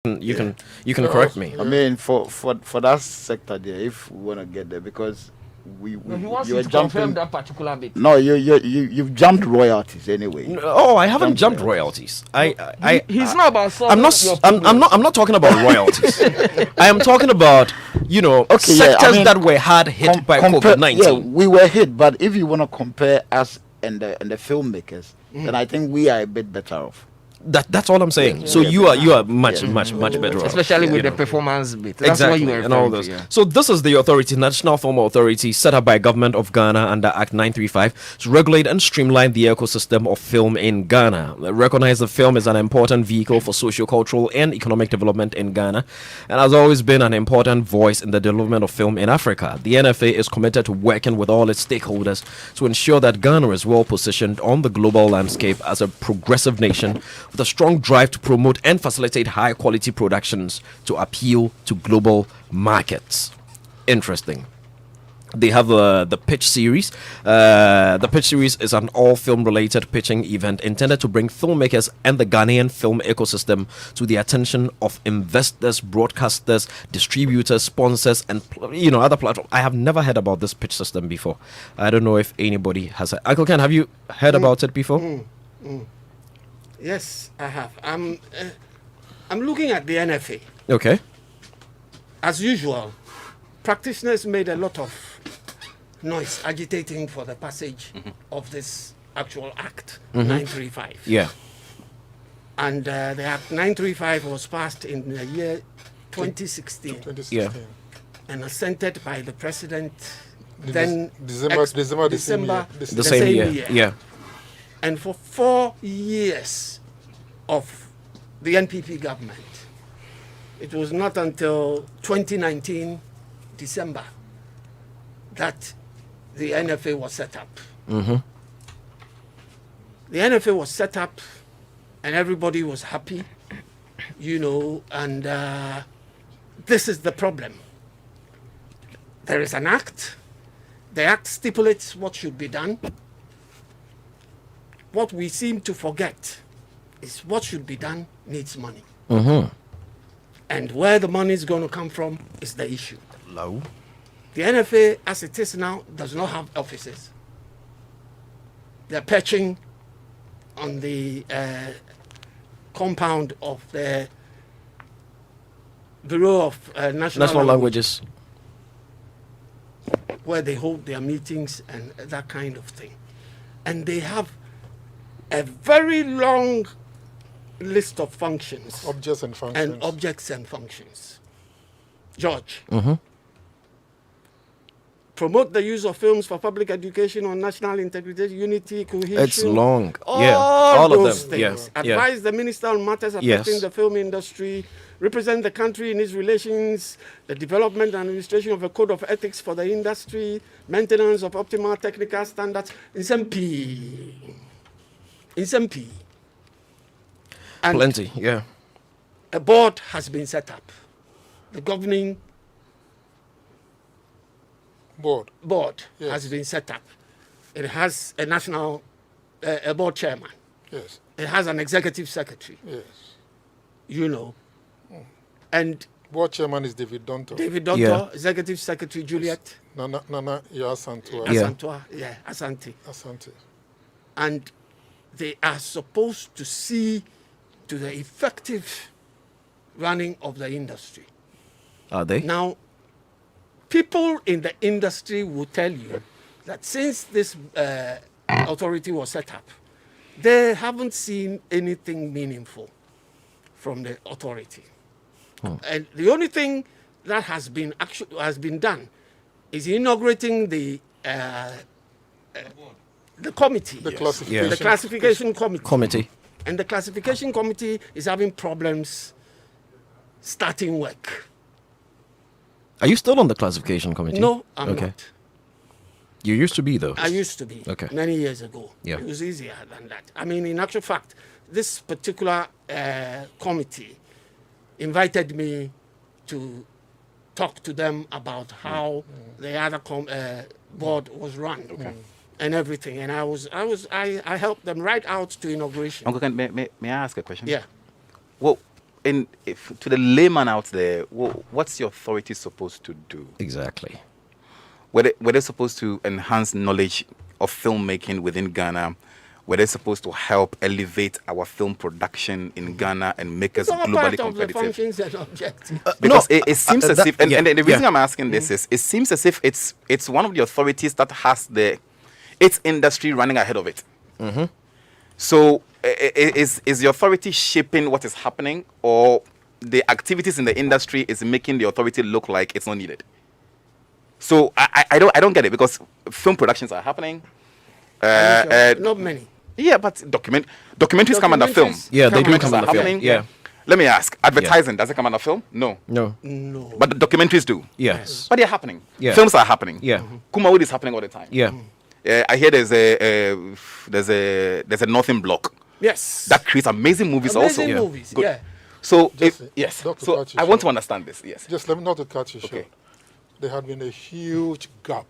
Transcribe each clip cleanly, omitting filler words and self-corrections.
You can correct me. I mean, for that sector there, if we want to get there, because he wants you to confirm that particular bit. No, you've jumped royalties anyway. No, I haven't jumped royalties. He's not about. I'm not talking about royalties. I am talking about sectors that were hard hit by COVID-19. Yeah, we were hit, but if you want to compare us and the filmmakers, then I think we are a bit better off. That's all I'm saying. So you are much better off, especially with the performance bit. That's exactly, what you and all those. Yeah. So this is the authority, National Film Authority, set up by Government of Ghana under Act 935 to regulate and streamline the ecosystem of film in Ghana. Recognize the film as an important vehicle for socio-cultural and economic development in Ghana, and has always been an important voice in the development of film in Africa. The NFA is committed to working with all its stakeholders to ensure that Ghana is well positioned on the global landscape as a progressive nation, with a strong drive to promote and facilitate high quality productions to appeal to global markets. Interesting. They have the pitch series. The pitch series is an all film related pitching event intended to bring filmmakers and the Ghanaian film ecosystem to the attention of investors, broadcasters, distributors, sponsors, and other platforms. I have never heard about this pitch system before. I don't know if anybody has. Uncle Ken, have you heard about it before? Yes, I have. I'm looking at the NFA. Okay. As usual, practitioners made a lot of noise agitating for the passage of this actual Act 935. Yeah. And the Act 935 was passed in the year 2016. Yeah. And assented by the President December the same year. Yeah. And for 4 years of the NPP government, it was not until 2019 December that the NFA was set up. The NFA was set up and everybody was happy, and this is the problem. There is an act. The act stipulates what should be done. What we seem to forget is what should be done needs money. And where the money is going to come from is the issue. Low. The NFA, as it is now, does not have offices. They're perching on the compound of the Bureau of National Languages, where they hold their meetings and that kind of thing. And they have a very long list of functions. Objects and functions. George. Promote the use of films for public education on national integrity, unity, cohesion. It's long. All of those them. things. Advise the minister on matters affecting the film industry. Represent the country in its relations, the development and administration of a code of ethics for the industry, maintenance of optimal technical standards. In SMP. And plenty, yeah. A board has been set up. The governing board has been set up. It has a national a board chairman. Yes. It has an executive secretary. Yes. And board chairman is David Donto, executive secretary Juliet. Nana Akufo-Addo. Asante. And they are supposed to see to the effective running of the industry. Are they? Now, people in the industry will tell you that since this authority was set up, they haven't seen anything meaningful from the authority. And the only thing that has been done is inaugurating the committee, the classification committee. And the classification committee is having problems starting work. Are you still on the classification committee? No, I'm not. You used to be, though. I used to be. Okay. Many years ago. Yeah. It was easier than that. I mean, in actual fact, this particular committee invited me to talk to them about how the other board was run. And everything, and I helped them right out to inauguration. Uncle Ken, may I ask a question? Yeah. Well, to the layman out there, what's your authority supposed to do? Exactly. Were they supposed to enhance knowledge of filmmaking within Ghana? Were they supposed to help elevate our film production in Ghana and make us globally competitive? Functions and objectives. Because it seems as if, and the reason yeah. I'm asking this is, it seems as if it's one of the authorities that has its industry running ahead of it. Mm-hmm. So is the authority shaping what is happening, or the activities in the industry is making the authority look like it's not needed? So I don't get it, because film productions are happening. Not many. Yeah, but documentaries come under film. Yeah, they do come Documentaries are under film. happening. Yeah. Let me ask, advertising, does it come under film? No. No. No. But the documentaries do. Yes. But they're happening. Yeah. Films are happening. Yeah. Kumawood is happening all the time. Yeah. I hear there's a Northern Block Yes. that creates amazing movies also. Amazing movies. Good. Yeah. So Just, Dr. so Kachi, I want to understand this. Yes. Just let me not to cut you short. Okay. There had been a huge gap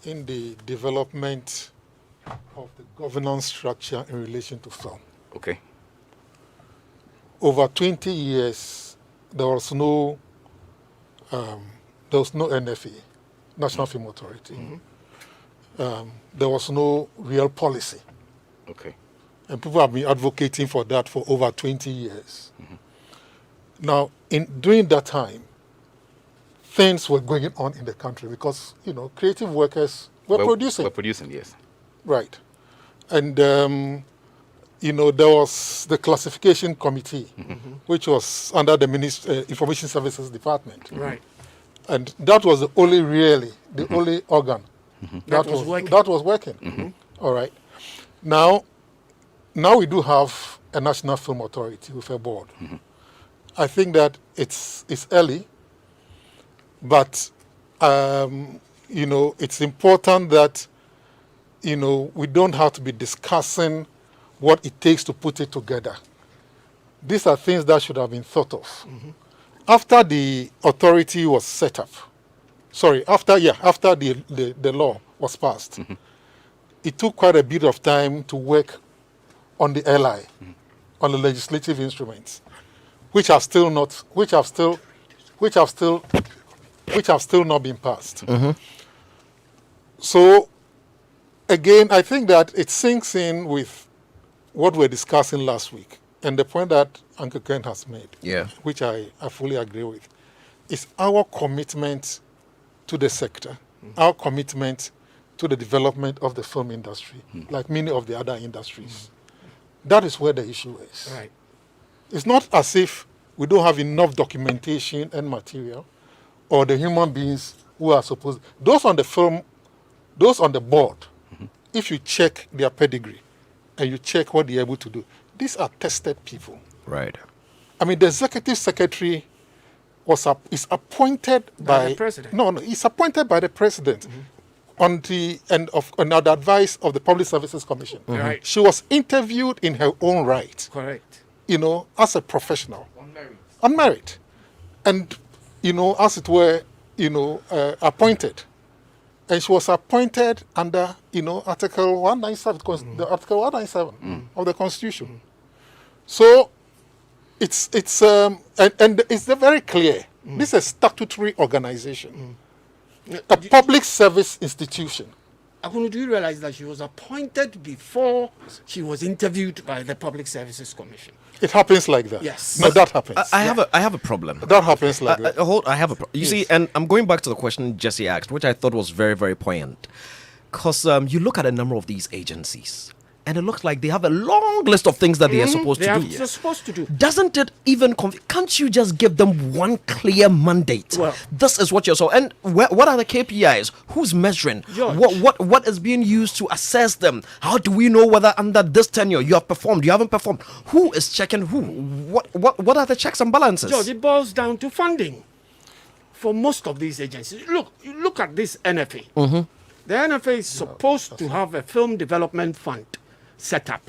in the development of the governance structure in relation to film. Okay. Over 20 years, there was no NFA, National Film Authority. There was no real policy. Okay. And people have been advocating for that for over 20 years. Now, during that time, things were going on in the country because, creative workers were producing. We're producing, yes. Right. And, there was the classification committee, which was under the Information Services Department. Right. And that was the only organ That was working. That was working. All right. Now we do have a National Film Authority with a board. I think that it's early, but it's important that we don't have to be discussing what it takes to put it together. These are things that should have been thought of. After the authority was set up, after the law was passed, it took quite a bit of time to work on the LI, on the legislative instruments, which have still not been passed. So again, I think that it sinks in with what we're discussing last week, and the point that Uncle Ken has made, which I fully agree with, is our commitment to the sector, our commitment to the development of the film industry, like many of the other industries. That is where the issue is. Right. It's not as if we don't have enough documentation and material, or the human beings who are supposed. Those on the board, if you check their pedigree and you check what they're able to do, these are tested people. Right. I mean, the executive secretary is appointed by the president. No, he's appointed by the president on the advice of the Public Services Commission. Right. She was interviewed in her own right. Correct. As a professional. On merit. And, as it were, appointed. And she was appointed under, Article 197, the Article 197 of the Constitution. So it's very clear. This is a statutory organization, a public service institution. Akunu, do you realize that she was appointed before she was interviewed by the Public Services Commission? It happens like that. Yes. No, that happens. I have a problem. That happens like that. I have a problem. You see, and I'm going back to the question Jesse asked, which I thought was very, very poignant. Because you look at a number of these agencies, and it looks like they have a long list of things that they are supposed to do. They're supposed to do. Doesn't it even can't you just give them one clear mandate? Well, this is what you're so. And what are the KPIs? Who's measuring? George. What is being used to assess them? How do we know whether under this tenure you have performed, you haven't performed? Who is checking who? What are the checks and balances? George, it boils down to funding for most of these agencies. Look at this NFA. The NFA is supposed to have a film development fund set up.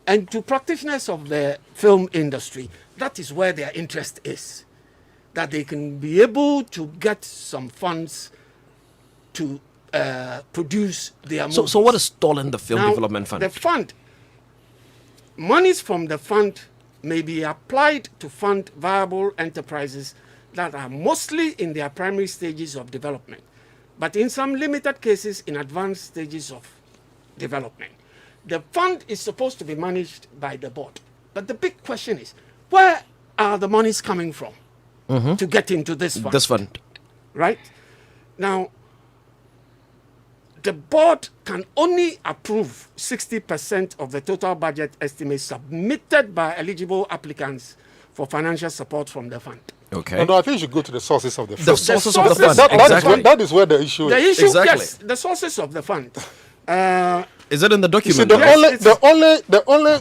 And to practitioners of the film industry, that is where their interest is. That they can be able to get some funds to produce their movies. So what is stalling the film Now, development fund? The fund, monies from the fund may be applied to fund viable enterprises that are mostly in their primary stages of development, but in some limited cases in advanced stages of development. The fund is supposed to be managed by the board. But the big question is, where are the monies coming from to get into this fund? This fund. Right? Now, the board can only approve 60% of the total budget estimate submitted by eligible applicants for financial support from the fund. Okay. No, I think you should go to the sources of the fund. The sources of the sources- fund. That is where the issue The is. issue, Exactly. yes, the sources of the fund. Is it in the You see, document? the only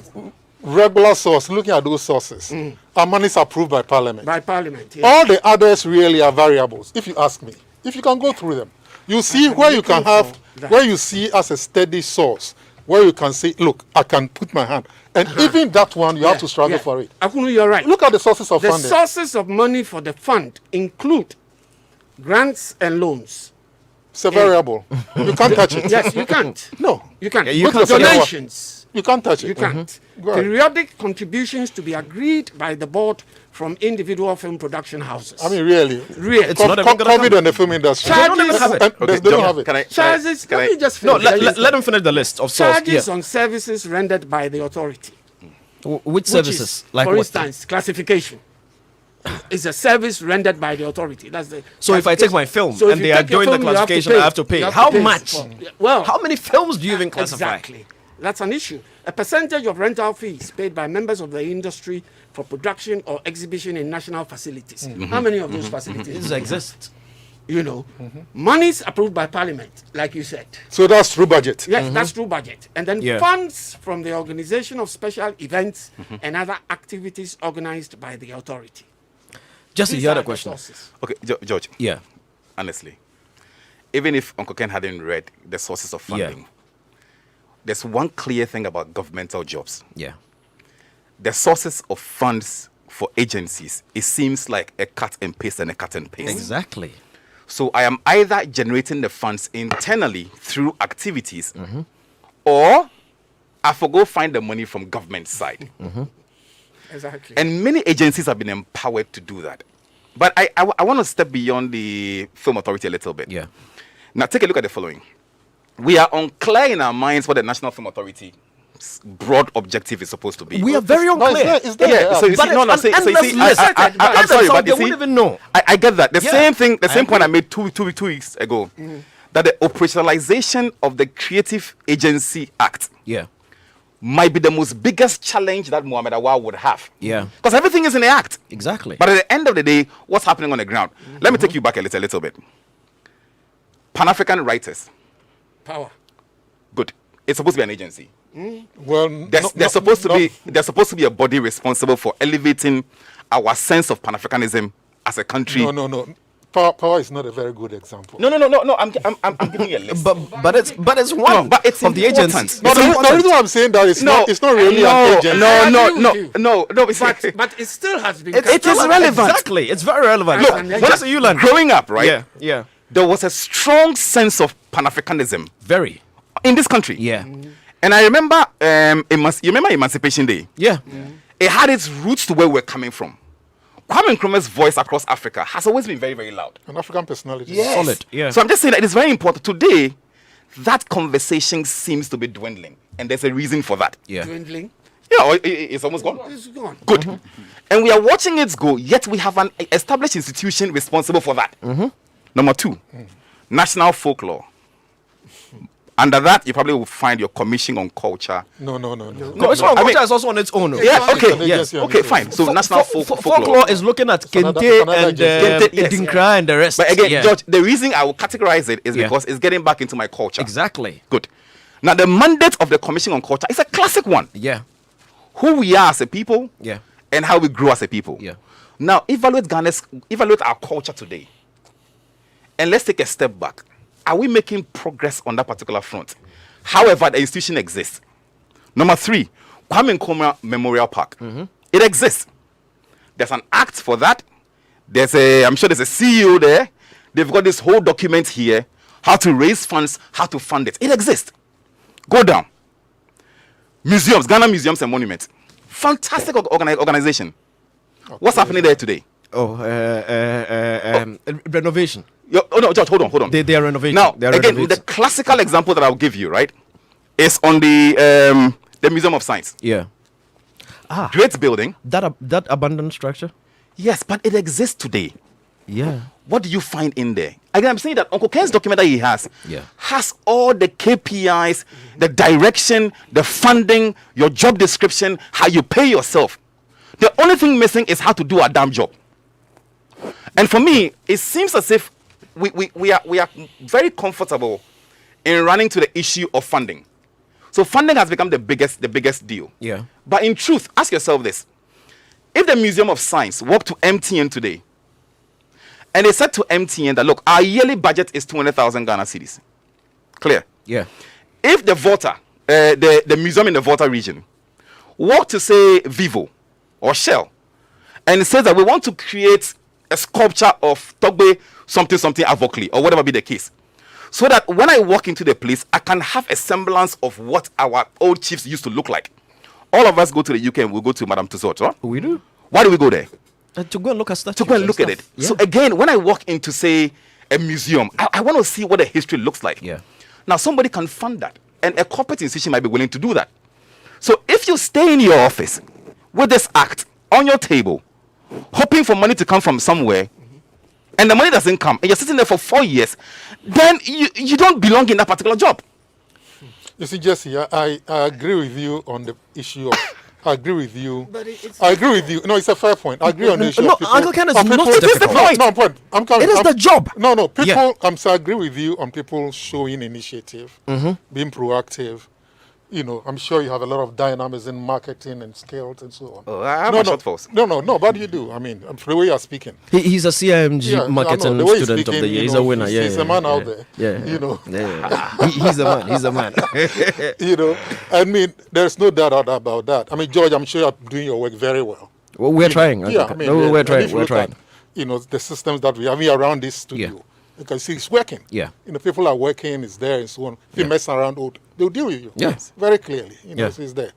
regular source looking at those sources are monies approved by Parliament. By Parliament, yes. All the others really are variables, if you ask me. If you can go through them, you see where you can looking have, for that. where you see as a steady source, where you can say, look, I can put my hand. And even that one, you have to struggle for it. Akunu, you're right. Look at the sources of The funding. sources of money for the fund include grants and loans. It's a variable. You can't touch it. Yes, you can't. No, You can't. You can't say that one. Donations. you can't touch it. You can't. Go ahead. Periodic contributions to be agreed by the board from individual film production houses. I mean, really. really. It's not even gonna COVID come. on the film industry. They don't even have it. And Okay, they don't John, have it. Can I? charges. Can Let I? me just No, finish. let him finish the list of sources. Charges Yeah. on services rendered by the authority. Which Which services? is, Like for what? instance, classification is a service rendered by the authority. That's the. So if I take my film So if and you they are take your doing the film, you have to classification, I have to pay. You How to much? Well, How many films do you even classify? exactly. That's an issue. A percentage of rental fees paid by members of the industry for production or exhibition in national facilities. How many of those facilities This exists. You know, monies approved by Parliament, like you said. So that's through budget. Yes, that's through budget. And then Yeah. funds from the organization of special events and other activities organized by the authority. Jesse, These you had are a the question. sources. Okay, George. Yeah. Honestly, even if Uncle Ken hadn't read the sources of funding, there's one clear thing about governmental jobs. Yeah. The sources of funds for agencies, it seems like a cut and paste and a cut and paste. Exactly. So I am either generating the funds internally through activities, or I forgo find the money from government side. Exactly. And many agencies have been empowered to do that. But I want to step beyond the film authority a little bit. Yeah. Now take a look at the following. We are unclear in our minds what the National Film Authority's broad objective is supposed to be. We are very No, unclear. it's there. Yeah, so you But see, no, it's so an you endless see, list. I'm sorry, but They you see, wouldn't even know. I get that. The Yeah. same thing, the I same point I agree. made two weeks ago, that the operationalization of the Creative Agency Act Yeah. might be the most biggest challenge that Mohamed Awad would have. Yeah. Because everything is in the act. Exactly. But at the end of the day, what's happening on the ground? Let me take you back a little bit. Pan-African writers, Power. good. It's supposed to be an agency. Well, There's supposed to be a body responsible for elevating our sense of Pan-Africanism as a country. No. Power is not a very good example. No. I'm giving you a list. But it's one No, but it's of the important. agencies. No, It's the important. reason why I'm saying that it's not really an agency. No. But it still has been. It is is relevant. Exactly. It's very relevant. Look, When Jesse, you learn. growing up, right? Yeah. Yeah. There was a strong sense of Pan-Africanism Very. in this country. Yeah. And I remember, you remember Emancipation Day? Yeah. It had its roots to where we're coming from. Kwame Nkrumah's voice across Africa has always been very, very loud. An African personality. Solid. Yeah. So I'm just saying that it is very important. Today, that conversation seems to be dwindling. And there's a reason for that. Yeah. Dwindling. Yeah, it's almost gone. It's gone. Good. And we are watching it go, yet we have an established institution responsible for that. Number two, national folklore. Under that, you probably will find your commission on culture. No. Commission on I mean- Culture is also on its own. Yeah, It's okay. an agency on Okay, its own. fine. So national folklore. Folklore is looking at another- Kente another and agency. Kente, yes. Idinkra and the rest. But again, Yeah. George, the reason I will categorize it is Yeah. because it's getting back into my culture. Exactly. Good. Now, the mandate of the Commission on Culture is a classic one. Yeah. Who we are as a people, Yeah. and how we grow as a people. Yeah. Now, evaluate our culture today. And let's take a step back. Are we making progress on that particular front? However, the institution exists. Number three, Kwame Nkrumah Memorial Park. It exists. There's an act for that. I'm sure there's a CEO there. They've got this whole document here, how to raise funds, how to fund it. It exists. Go down. Museums, Ghana Museums and Monuments. Fantastic organization. What's happening there today? Renovation. Oh no, George, hold on. They are renovating. Now, They are again, renovating. the classical example that I'll give you, right, is on the Museum of Science. Yeah. Great building. That abandoned structure. Yes, but it exists today. Yeah. What do you find in there? Again, I'm saying that Uncle Ken's document that he has has all the KPIs, the direction, the funding, your job description, how you pay yourself. The only thing missing is how to do a damn job. And for me, it seems as if we are very comfortable in running to the issue of funding. So funding has become the biggest deal. Yeah. But in truth, ask yourself this. If the Museum of Science walked to MTN today, and they said to MTN that, look, our yearly budget is 200,000 Ghana cedis. Clear? Yeah. If the Volta, the museum in the Volta region, walked to, say, Vivo or Shell, and it says that we want to create a sculpture of Togbe something Avokli, or whatever be the case, so that when I walk into the place, I can have a semblance of what our old chiefs used to look like. All of us go to the UK and we'll go to Madame Tussauds. Huh? We do. Why do we go there? To go and look at statues. To go and look at stuff. it. Yeah. So again, when I walk into, say, a museum, I want to see what the history looks like. Yeah. Now, somebody can fund that, and a corporate institution might be willing to do that. So if you stay in your office with this act on your table, hoping for money to come from somewhere, and the money doesn't come, and you're sitting there for 4 years, then you don't belong in that particular job. You see, Jesse, I agree with you on the issue of. I agree with you. But it's I agree with you. No, it's a fair point. I agree on the issue. No, of people, Uncle Ken is of not people- difficult. No, point. I'm coming. It is the job. No, people. Yeah. So I agree with you on people showing initiative, being proactive. You know, I'm sure you have a lot of dynamism, marketing, and skills, and so on. Oh, I have a shortfalls. No, but you do. I mean, the way you are speaking. He's a CIMG Yeah, I know, marketing the way he's student of the speaking, year. you He's know, a winner. he's a man out there. Yeah. You know. Yeah. He's a man. He's a man. You know, I mean, there's no doubt about that. I mean, George, I'm sure you're doing your work very well. Well, we're trying. Yeah, Uncle I Ken. mean, No, we're and trying. if you We're look trying. at, you know, the systems that we have around this studio. Yeah. You can see it's working. Yeah. You know, people are working, it's there, and so on. If you mess around, they'll deal with you. Yes. Very clearly. You know, Yeah. so it's there.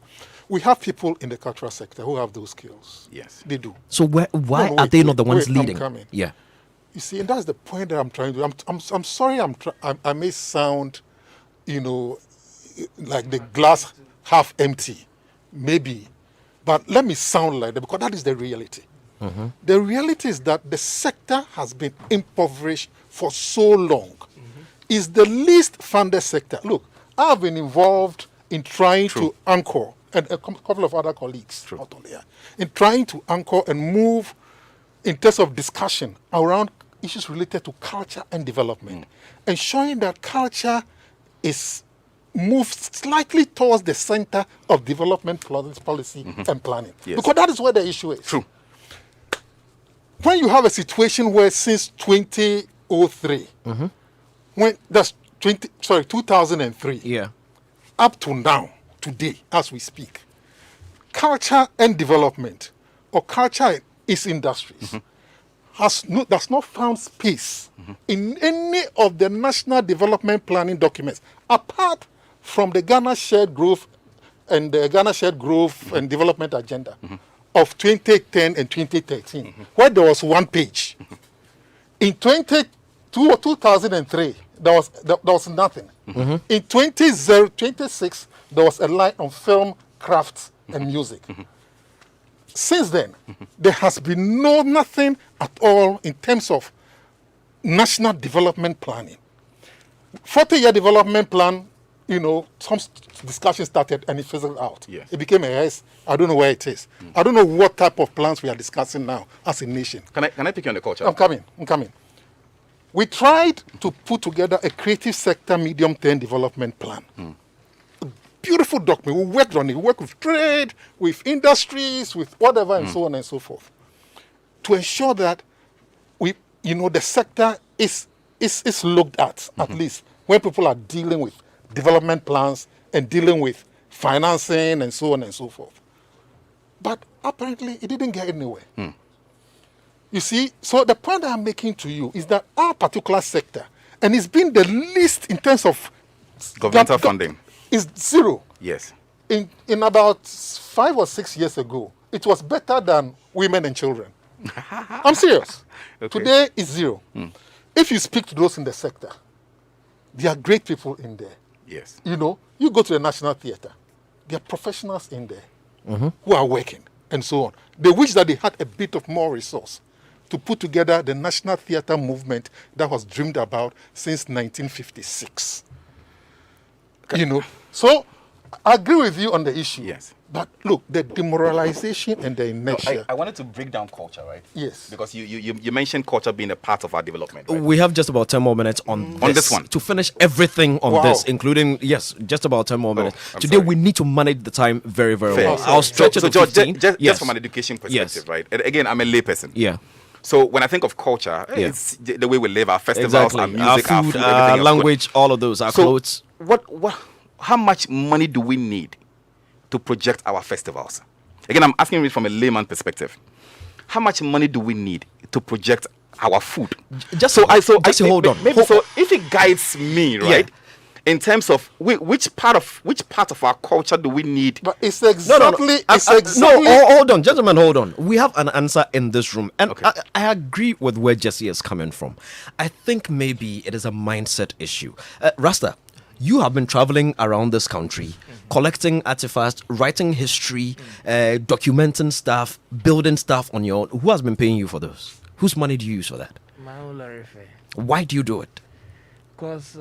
We have people in the cultural sector who have those skills. Yes. They do. So why No, are they not the ones wait, I'm leading? coming. Yeah. You see, and that's the point that I'm trying to. I'm sorry. I may sound, you know, like the glass half empty, maybe, but let me sound like that because that is the reality. The reality is that the sector has been impoverished for so long. It's the least funded sector. Look, I've been involved in trying to anchor, and a couple of other colleagues out on there, in trying to anchor and move in terms of discussion around issues related to culture and development, ensuring that culture is moved slightly towards the center of development policy and planning. Yes. Because that is where the issue is. True. When you have a situation where since 2003, when that's 2003, Yeah. up to now, today, as we speak, culture and development, or culture and its industries, does not found space in any of the national development planning documents, apart from the Ghana Shared Growth and the Ghana Shared Growth and Development Agenda of 2010 and 2013, where there was one page. In 2003, there was nothing. In 2026, there was a line on film, crafts, and music. Since then, there has been nothing at all in terms of national development planning. 40-year development plan, you know, some discussion started and it fizzled out. Yes. It became a yes. I don't know where it is. I don't know what type of plans we are discussing now as a nation. Can I pick you on the culture? I'm coming. We tried to put together a creative sector medium-term development plan. A beautiful document. We worked on it. We worked with trade, with industries, with whatever, and so on and so forth, to ensure that the sector is looked at least when people are dealing with development plans and dealing with financing and so on and so forth. But apparently, it didn't get anywhere. You see, so the point I'm making to you is that our particular sector, and it's been the least in terms of Governmental funding. is zero. Yes. in about 5 or 6 years ago, it was better than women and children. I'm serious. Okay. Today is zero. If you speak to those in the sector, there are great people in there. Yes. You know, you go to the National Theatre, there are professionals in there who are working and so on. They wish that they had a bit of more resource to put together the National Theatre movement that was dreamed about since 1956. You know, so I agree with you on the issue. Yes. But look, the demoralization and the inertia. I wanted to break down culture, right? Yes. Because you mentioned culture being a part of our development. Right? We have just about 10 more minutes on this one. to finish everything on Wow. this, including, yes, just about 10 more minutes. I'm Today, sorry. we need to manage the time very, very Fair. well. I'll stretch it so to George, 15. just from an education perspective, Yes. right? And again, I'm a layperson. Yeah. So when I think of culture, Yeah. it's the way we live, our festivals, Exactly. our music, our our food, food, our everything else. language, all of those, our So clothes. how much money do we need to project our festivals? Again, I'm asking it from a layman perspective. How much money do we need to project our food? Just hold on. Maybe so if it guides me, right? In terms of which part of our culture do we need? But it's exactly, Hold on, gentlemen, hold on. We have an answer in this room, and Okay. I agree with where Jesse is coming from. I think maybe it is a mindset issue. Rasta, you have been traveling around this country, collecting artifacts, writing history, documenting stuff, building stuff on your own. Who has been paying you for those? Whose money do you use for that? My own Larife. Why do you do it? Because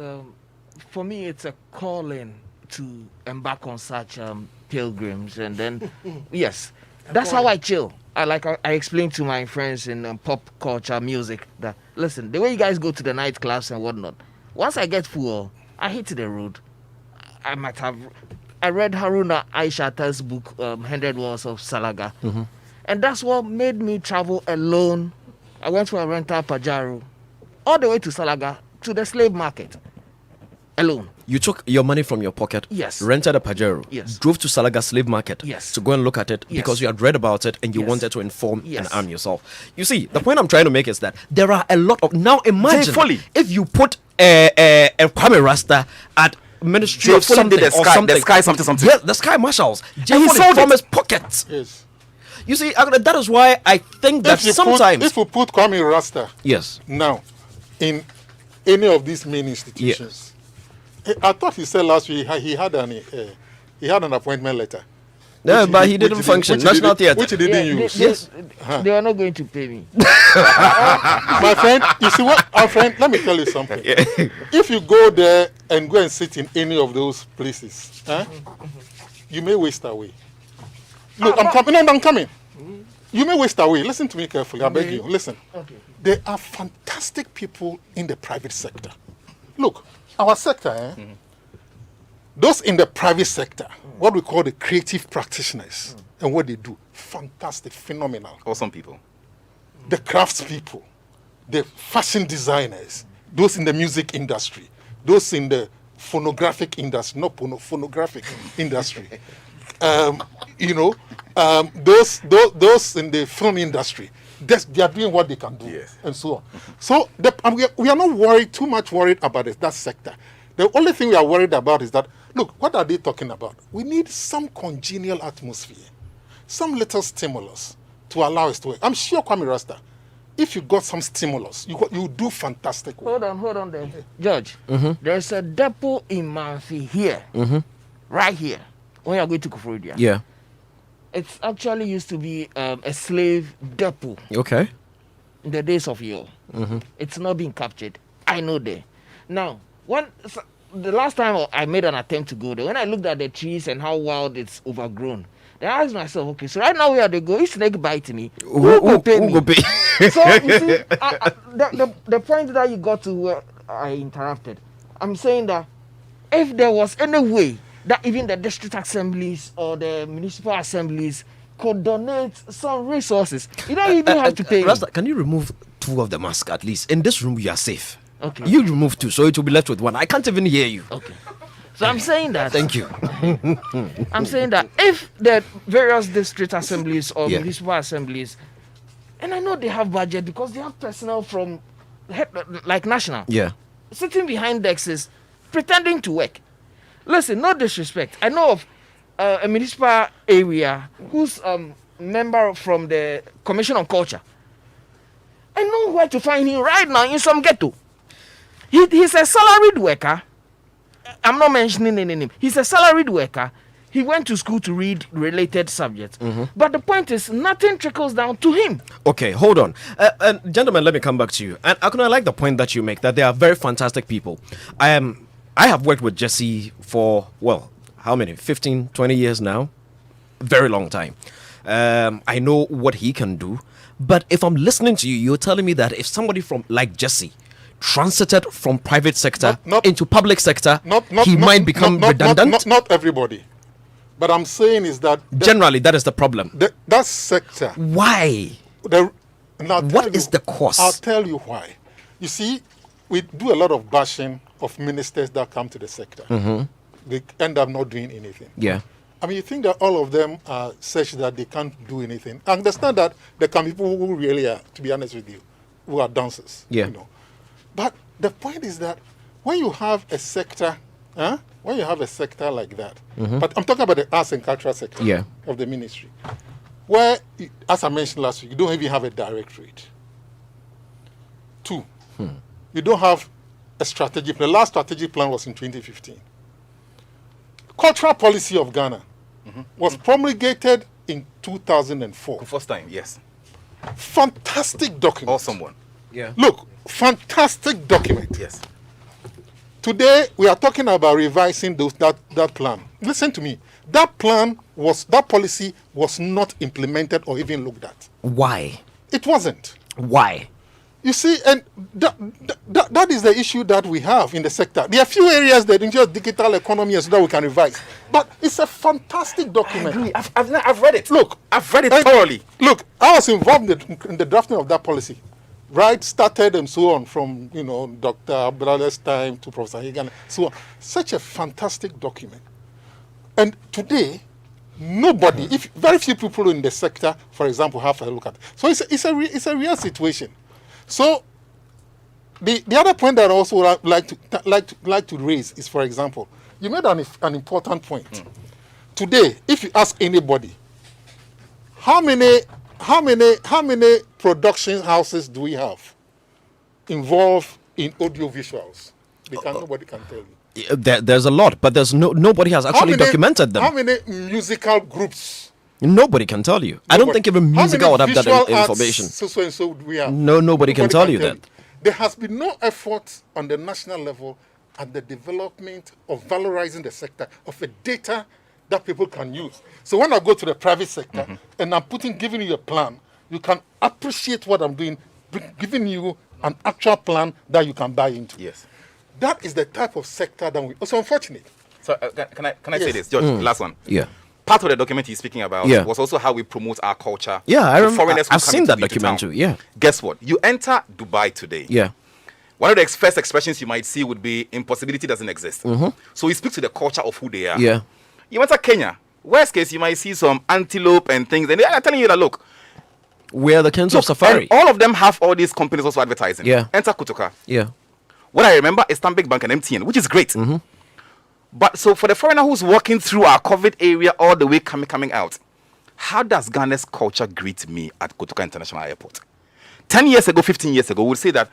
for me, it's a calling to embark on such pilgrims. And then, yes, that's how I chill. I explain to my friends in pop culture music that, listen, the way you guys go to the nightclubs and whatnot, once I get full, I hit the road. I read Haruna Aishata's book, 100 Wars of Salaga. And that's what made me travel alone. I went to a rental Pajaro, all the way to Salaga, to the slave market, alone. You took your money from your pocket, Yes. rented a Pajero, Yes. drove to Salaga slave market Yes. to go and look at it Yes. because you had read about it and you Yes. wanted to inform and Yes. arm yourself. You see, the point I'm trying to make is that there are a lot of... Now imagine Foley. if you put a Kwame Rasta at Ministry Jay of Foley something did or something. the sky something. Yeah, the Sky Marshals. Jay he Foley sold from it. his pockets. yes. You see, that is why I think that sometimes... if you put Kwame Rasta Yes. now in any of these main institutions, I thought he said last week he had an appointment letter. No, Which but he didn't function. National Theatre. Which he didn't use. Yes. They are not going to pay me. My friend, you see what, our friend, let me tell you something. If you go there and go and sit in any of those places, you may waste away. Look, I'm coming. No, I'm coming. You may waste away. Listen to me carefully. I beg you. Listen. Okay. There are fantastic people in the private sector. Look, our sector, those in the private sector, what we call the creative practitioners, and what they do, fantastic, phenomenal. Awesome people. The craftspeople, the fashion designers, those in the music industry, those in the phonographic industry, not phonographic industry. Those in the film industry, they are doing what they can do, Yes. and so on. So we are not too much worried about that sector. The only thing we are worried about is that, look, what are they talking about? We need some congenial atmosphere, some little stimulus to allow us to work. I'm sure, Kwame Rasta, if you got some stimulus, you do fantastic work. Hold on there. George, there's a depot in Manfi here, right here, when you're going to Kufuridia. Yeah. It's actually used to be a slave depot Okay. in the days of yore. It's not being captured. I know there. Now, the last time I made an attempt to go there, when I looked at the trees and how wild it's overgrown, then I asked myself, okay, so right now where they go, if snake bite me, who will pay me? Who go pay? So you see, the point that you got to where I interrupted, I'm saying that if there was any way that even the district assemblies or the municipal assemblies could donate some resources, you don't even have to pay me. Rasta, can you remove 2 of the mask at least? In this room, you are safe. Okay. You remove 2, so it will be left with 1. I can't even hear you. Okay. So I'm saying that. Thank you. I'm saying that if the various district assemblies or Yeah. municipal assemblies, and I know they have budget because they have personnel from like national, Yeah. sitting behind desks pretending to work. Listen, no disrespect. I know of a municipal area who's member from the Commission on Culture. I know where to find him right now in some ghetto. He's a salaried worker. I'm not mentioning any name. He's a salaried worker. He went to school to read related subjects. But the point is, nothing trickles down to him. Okay, hold on. Gentlemen, let me come back to you. And I like the point that you make, that they are very fantastic people. I have worked with Jesse for, well, how many? 15, 20 years now? Very long time. I know what he can do. But if I'm listening to you, you're telling me that if somebody from like Jesse transited from private sector into public sector, he might become redundant? Not everybody. But I'm saying is that... Generally, that is the problem. That sector... Why? What is the cause? I'll tell you why. You see, we do a lot of bashing of ministers that come to the sector. They end up not doing anything. Yeah. I mean, you think that all of them are such that they can't do anything. I understand that there can be people who really are, to be honest with you, who are dancers. Yeah. You know. But the point is that when you have a sector, when you have a sector like that, but I'm talking about the arts and cultural sector of the ministry, where, as I mentioned last week, you don't even have a directorate. 2, you don't have a strategic plan. The last strategic plan was in 2015. Cultural policy of Ghana was promulgated in 2004. The first time, yes. Fantastic document. Awesome one. Yeah. Look, fantastic document. Yes. Today, we are talking about revising that plan. Listen to me. That policy was not implemented or even looked at. Why? It wasn't. Why? You see, and that is the issue that we have in the sector. There are a few areas that in just digital economy so that we can revise. But it's a fantastic document. I agree. I've read it. Look, I've read it thoroughly. Look, I was involved in the drafting of that policy. Right, started and so on from, Dr. Abdallah's time to Professor Hagan, so on. Such a fantastic document. And today, nobody, if very few people in the sector, for example, have a look at it. So it's a real situation. So the other point that I also would like to raise is, for example, you made an important point. Today, if you ask anybody, how many production houses do we have involved in audiovisuals? Nobody can tell you. There's a lot, but nobody has actually documented them. How many musical groups? Nobody can tell you. I don't think even musical would have that information. So we have. Nobody can tell you that. There has been no effort on the national level at the development of valorizing the sector of a data that people can use. So when I go to the private sector and I'm giving you a plan, you can appreciate what I'm doing, giving you an actual plan that you can buy into. Yes. That is the type of sector that we... Also unfortunate. So can I say this, George? Last one. Yeah. Part of the document he's speaking about was also how we promote our culture. Yeah, I remember. Foreigners I've seen that document too. Yeah. Guess what? You enter Dubai today. Yeah. One of the first expressions you might see would be impossibility doesn't exist. So he speaks to the culture of who they are. Yeah. You enter Kenya. Worst case, you might see some antelope and things, and they are telling you that look, we are the kings of safari. All of them have all these companies also advertising. Yeah. Enter Kutuka. Yeah. What I remember is Stanbic Bank and MTN, which is great. But so for the foreigner who's walking through our COVID area all the way coming out, how does Ghana's culture greet me at Kutuka International Airport? 10 years ago, 15 years ago, we'd say that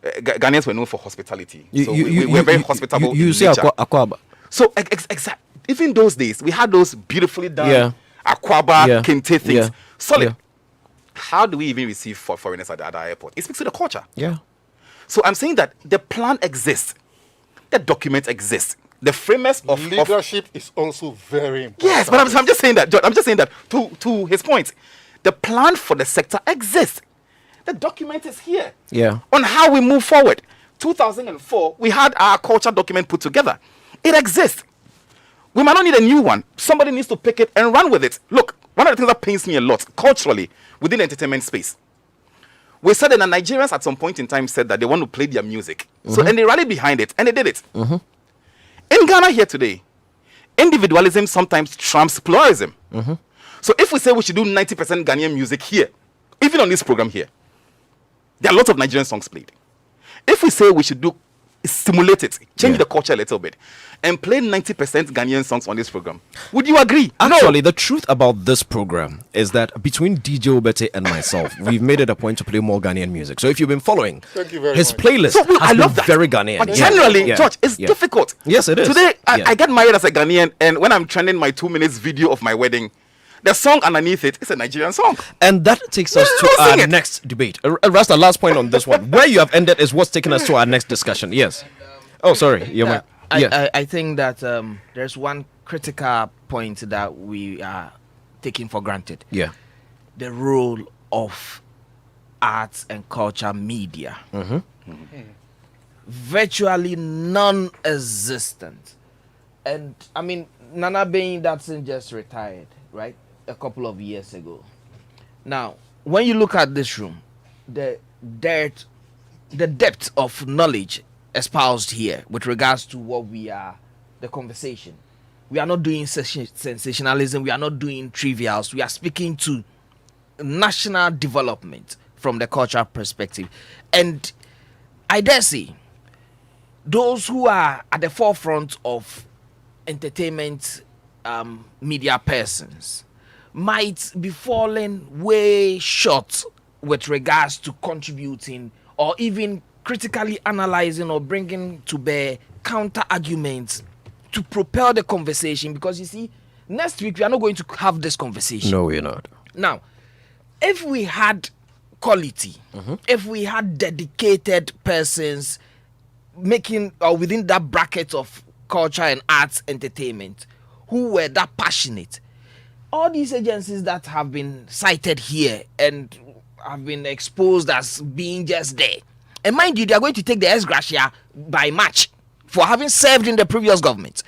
Ghanaians were known for hospitality. We're very hospitable. You say Akwaba. So exactly. Even those days, we had those beautifully done Akwaba, Kente things. Yeah. Solid. Yeah. How do we even receive foreigners at the airport? It speaks to the culture. Yeah. So I'm saying that the plan exists. The document exists. The framers of leadership is also very important. Yes, but I'm just saying that, George, I'm just saying that to his point. The plan for the sector exists. The document is here. Yeah. On how we move forward. 2004, we had our culture document put together. It exists. We might not need a new one. Somebody needs to pick it and run with it. Look, one of the things that pains me a lot culturally within the entertainment space. We said that the Nigerians at some point in time said that they want to play their music. So, and they rallied behind it, and they did it. In Ghana here today, individualism sometimes trumps pluralism. So if we say we should do 90% Ghanaian music here, even on this program here, there are lots of Nigerian songs played. If we say we should do simulate it, change Yeah. the culture a little bit, and play 90% Ghanaian songs on this program. Would you agree? Actually, the truth about this program is that between DJ Obete and myself, we've made it a point to play more Ghanaian music. So if you've been following, Thank you very his much. playlist So, has I been love that. very Ghanaian. But Yeah. generally, Yeah. George, it's Yeah. difficult. Yes, it is. Today, Yeah. I get married as a Ghanaian, and when I'm trending my 2 minutes video of my wedding, the song underneath it is a Nigerian song. And that takes us to Losing our it. next debate. Rasta, last point on this one. Where you have ended is what's taking us to our next discussion. Yes. Oh, sorry. You're my. Yeah. I think that there's one critical point that we are taking for granted. Yeah. The role of arts and culture media. Virtually non-existent. And I mean, Nana Being Datsun just retired, right? A couple of years ago. Now, when you look at this room, the depth of knowledge espoused here with regards to what we are, the conversation. We are not doing sensationalism. We are not doing trivials. We are speaking to national development from the cultural perspective. And I dare say, those who are at the forefront of entertainment media persons might be falling way short with regards to contributing or even critically analyzing or bringing to bear counter arguments to propel the conversation, because you see, next week we are not going to have this conversation. No, we're not. Now, if we had quality, if we had dedicated persons making or within that bracket of culture and arts entertainment who were that passionate, all these agencies that have been cited here and have been exposed as being just there, and mind you, they are going to take the ex gratia by March for having served in the previous government.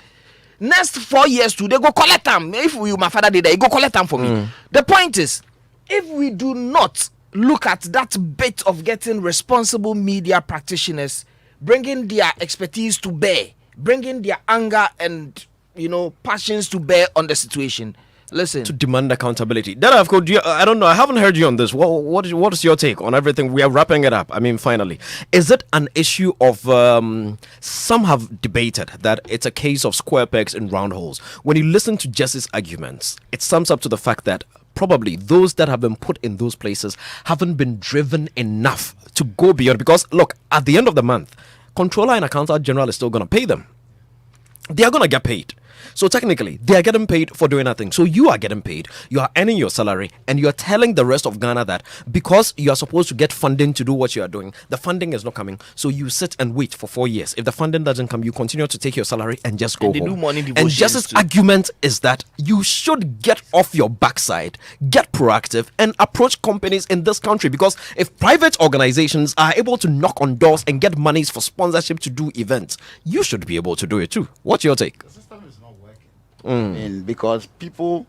Next 4 years too, they go collect them. If my father did that, he go collect them for me. The point is, if we do not look at that bit of getting responsible media practitioners, bringing their expertise to bear, bringing their anger and passions to bear on the situation. Listen, To demand accountability. That I've called you. I don't know. I haven't heard you on this. What is your take on everything? We are wrapping it up. I mean, finally, is it an issue of some have debated that it's a case of square pegs in round holes? When you listen to Jesse's arguments, it sums up to the fact that probably those that have been put in those places haven't been driven enough to go beyond. Because look, at the end of the month, controller and accountant general is still going to pay them. They are going to get paid. So technically, they are getting paid for doing nothing. So you are getting paid, you are earning your salary, and you are telling the rest of Ghana that because you are supposed to get funding to do what you are doing, the funding is not coming. So you sit and wait for 4 years. If the funding doesn't come, you continue to take your salary and just go And they home. do money And devotions Justice too. argument is that you should get off your backside, get proactive, and approach companies in this country. Because if private organizations are able to knock on doors and get monies for sponsorship to do events, you should be able to do it too. What's your take? The system is not working. And because people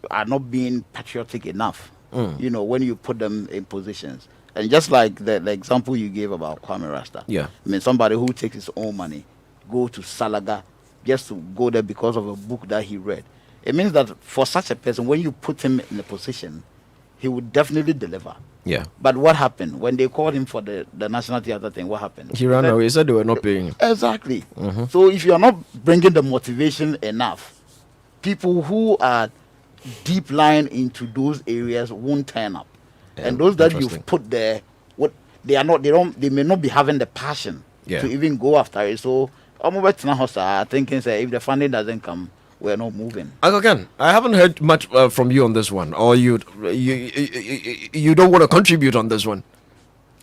are not being patriotic enough, when you put them in positions. And just like the example you gave about Kwame Rasta, Yeah. I mean, somebody who takes his own money, go to Salaga just to go there because of a book that he read. It means that for such a person, when you put him in a position, he would definitely deliver. Yeah. But what happened when they called him for the National Theatre thing? What happened? He ran away. He said they were not paying him. Exactly. So if you are not bringing the motivation enough, people who are deep lying into those areas won't turn up. And those that Interesting. you've put there, they may not be having the passion Yeah. to even go after it. So I'm over to now thinking say if the funding doesn't come, we're not moving. Again, I haven't heard much from you on this one, or you don't want to contribute on this one.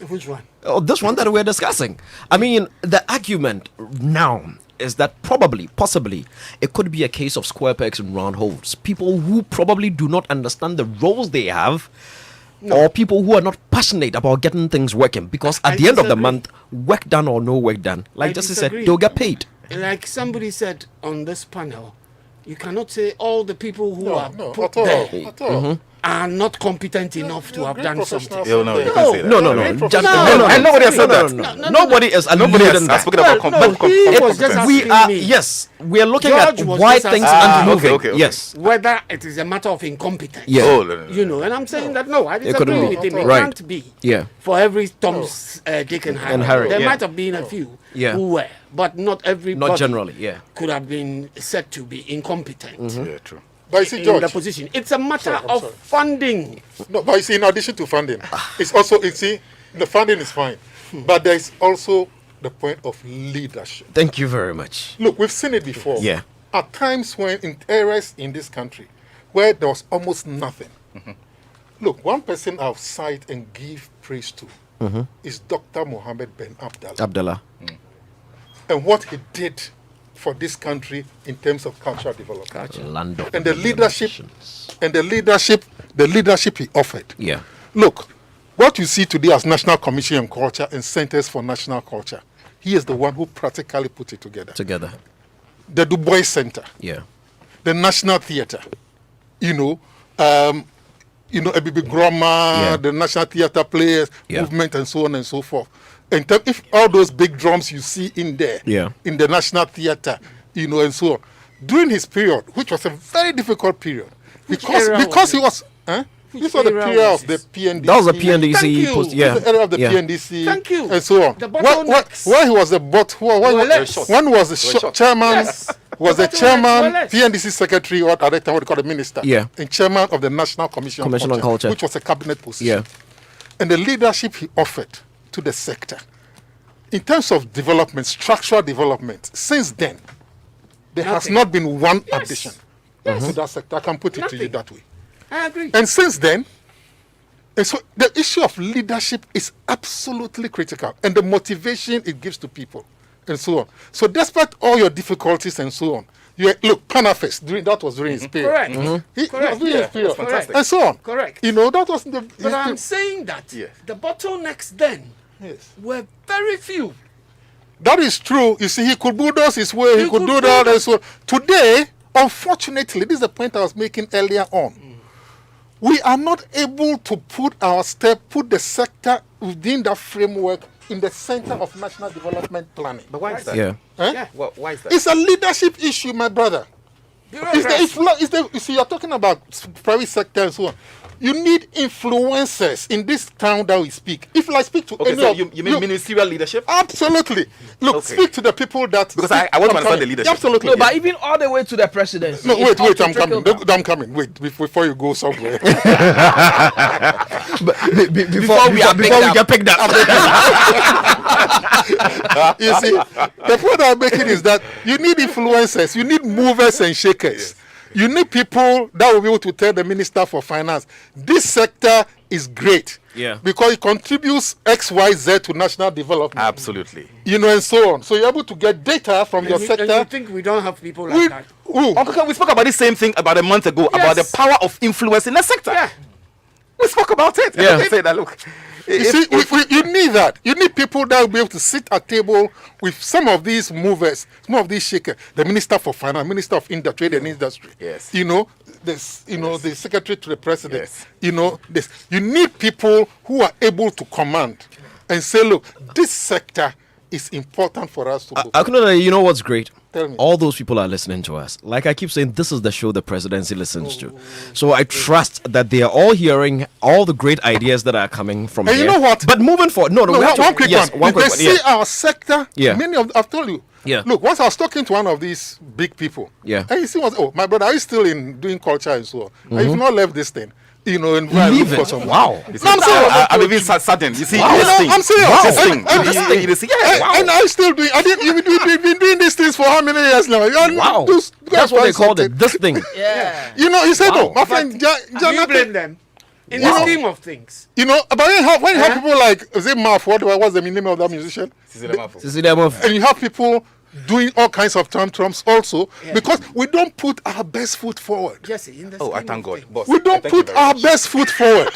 Which one? Oh, this one that we're discussing. I mean, the argument now is that possibly, it could be a case of square pegs and round holes. People who probably do not understand the roles they have, or people who are not passionate about getting things working. Because at I the end of the disagree. month, work done or no work done, like I Jesse said, disagree. they'll get paid. Like somebody said on this panel, you cannot say all the people who are No, put at all. there At all. are not competent enough to have great done something. professionals. No, you can't say that. No, no, no. Very Just- professional. no, no, And nobody has said that. Nobody is Nobody has alluding that. spoken about Well, no, he was just We asking are me yes. We are looking George at was why just things asking aren't me. moving. Okay, okay. Yes. whether it is a matter of incompetence. Yeah. Oh, no, no, no. You know, and I'm saying that no, I couldn't disagree be. with him. It Right. can't be. Yeah. For every Tom's, Dick and Harry. And Harry, There yeah. might have been a few Yeah. who were, but not everybody. Not generally. Yeah. Could have been said to be incompetent Yeah, true. But you see, in George, the position. It's a matter Sorry, I'm of sorry. funding. no, but you see, in addition to funding, it's also, you see, the funding is fine, but there is also the point of leadership. Thank you very much. Look, we've seen it before. Yeah. At times when in areas in this country where there was almost nothing. Look, one person I'll cite and give praise to is Dr. Mohammed Ben Abdallah. Abdullah. And what he did for this country in terms of cultural development. Land of And the leadership nations. and the leadership he offered. Yeah. Look, what you see today as National Commission on Culture and Centers for National Culture, he is the one who practically put it together. Together. The Du Bois Center, Yeah. the National Theatre, ABB Groma, Yeah. the National Theatre Players Yeah. movement, and so on and so forth. And if all those big drums you see in there, Yeah. in the National Theatre, and so on, during his period, which was a very difficult period, because era was he was, this was the era period was of the this? PNDC. That was a Thank PNDC you. post. Yeah. The era of the Yeah. PNDC, Thank you. and so on. The bottlenecks. Where he was the one was the chairman, Yes. was the The bottlenecks chairman, were less. PNDC secretary, or at that time what they call the minister, Yeah. and chairman of the National Commission on Culture. which was a cabinet position. Yeah. And the leadership he offered to the sector, in terms of development, structural development, since then, there has Nothing. not been one Yes. addition to that sector. I can put it to you Nothing. that way. I agree. And since then, and so the issue of leadership is absolutely critical, and the motivation it gives to people, and so on. So despite all your difficulties and so on, look, Panafest, that was during his period. Correct. He Correct. was during his period. fantastic. And so on. Correct. That was the... But I'm saying that Yeah. the bottlenecks then Yes. were very few. That is true. You see, he could bulldoze his way, he could do that, and so on. Today, unfortunately, this is the point I was making earlier on. We are not able to put the sector within that framework in the center of national development planning. But why is that? Yeah. Yeah. Why is that? It's a leadership issue, my brother. You see, you're talking about private sector and so on. You need influencers in this town that we speak. If I speak to Okay, any so of you mean ministerial leadership? Absolutely. Look, Okay. speak to the people that... Because I want to understand coming. the leadership. Absolutely. No, but even all the way to the presidency. No, it's wait, up to I'm coming. trickle down. I'm coming. Wait, before you go somewhere. Before we get picked up. You see, the point I'm making is that you need influencers, you need movers and shakers. You need people that will be able to tell the Minister for Finance, this sector is great. Yeah. Because it contributes X, Y, Z to national development. Absolutely. And so on. So you're able to get data from your And you sector. think we don't have people like We- that? Who? Uncle, we spoke about the same thing about a month ago about the Yes. power of influence in the sector. Yeah. We spoke about it. Yeah. We said that, look. You see, you need that. You need people that will be able to sit at table with some of these movers, some of these shakers, the Minister for Finance, Minister of Trade and Industry. Yes. The Secretary to the President. Yes. This. You need people who are able to command and say, look, this sector is important for us to go. Akunada, you know what's great? Tell me. All those people are listening to us. Like I keep saying, this is the show the presidency listens to. So I trust that they are all hearing all the great ideas that are coming from And here. you know what? But moving forward, we have to- one quick yes, one. quick They one. see Yeah. our sector. Yeah. I've told you. Yeah. Look, once I was talking to one of these big people. Yeah. And you see my brother, are you still in doing culture and so on? And you've not left this thing. And Leave for it. some. Wow. You see, No, I'm serious. I'm even saddened. You see, Wow. this thing. I'm serious. This thing. And- You see, yeah, wow. And I still doing. We've been doing these things for how many years now? Wow. That's what they called it. This thing. Yeah. He said, Wow. my friend, You blame them. In the scheme of things. but when you have people like, is it Maf? What's the name of that musician? Sisi Demo. And you have people doing all kinds of tantrums also because we don't put our best foot forward. Jesse, in the Oh, I scheme thank of God. things. Boss, We don't thank you put very our much. best foot forward.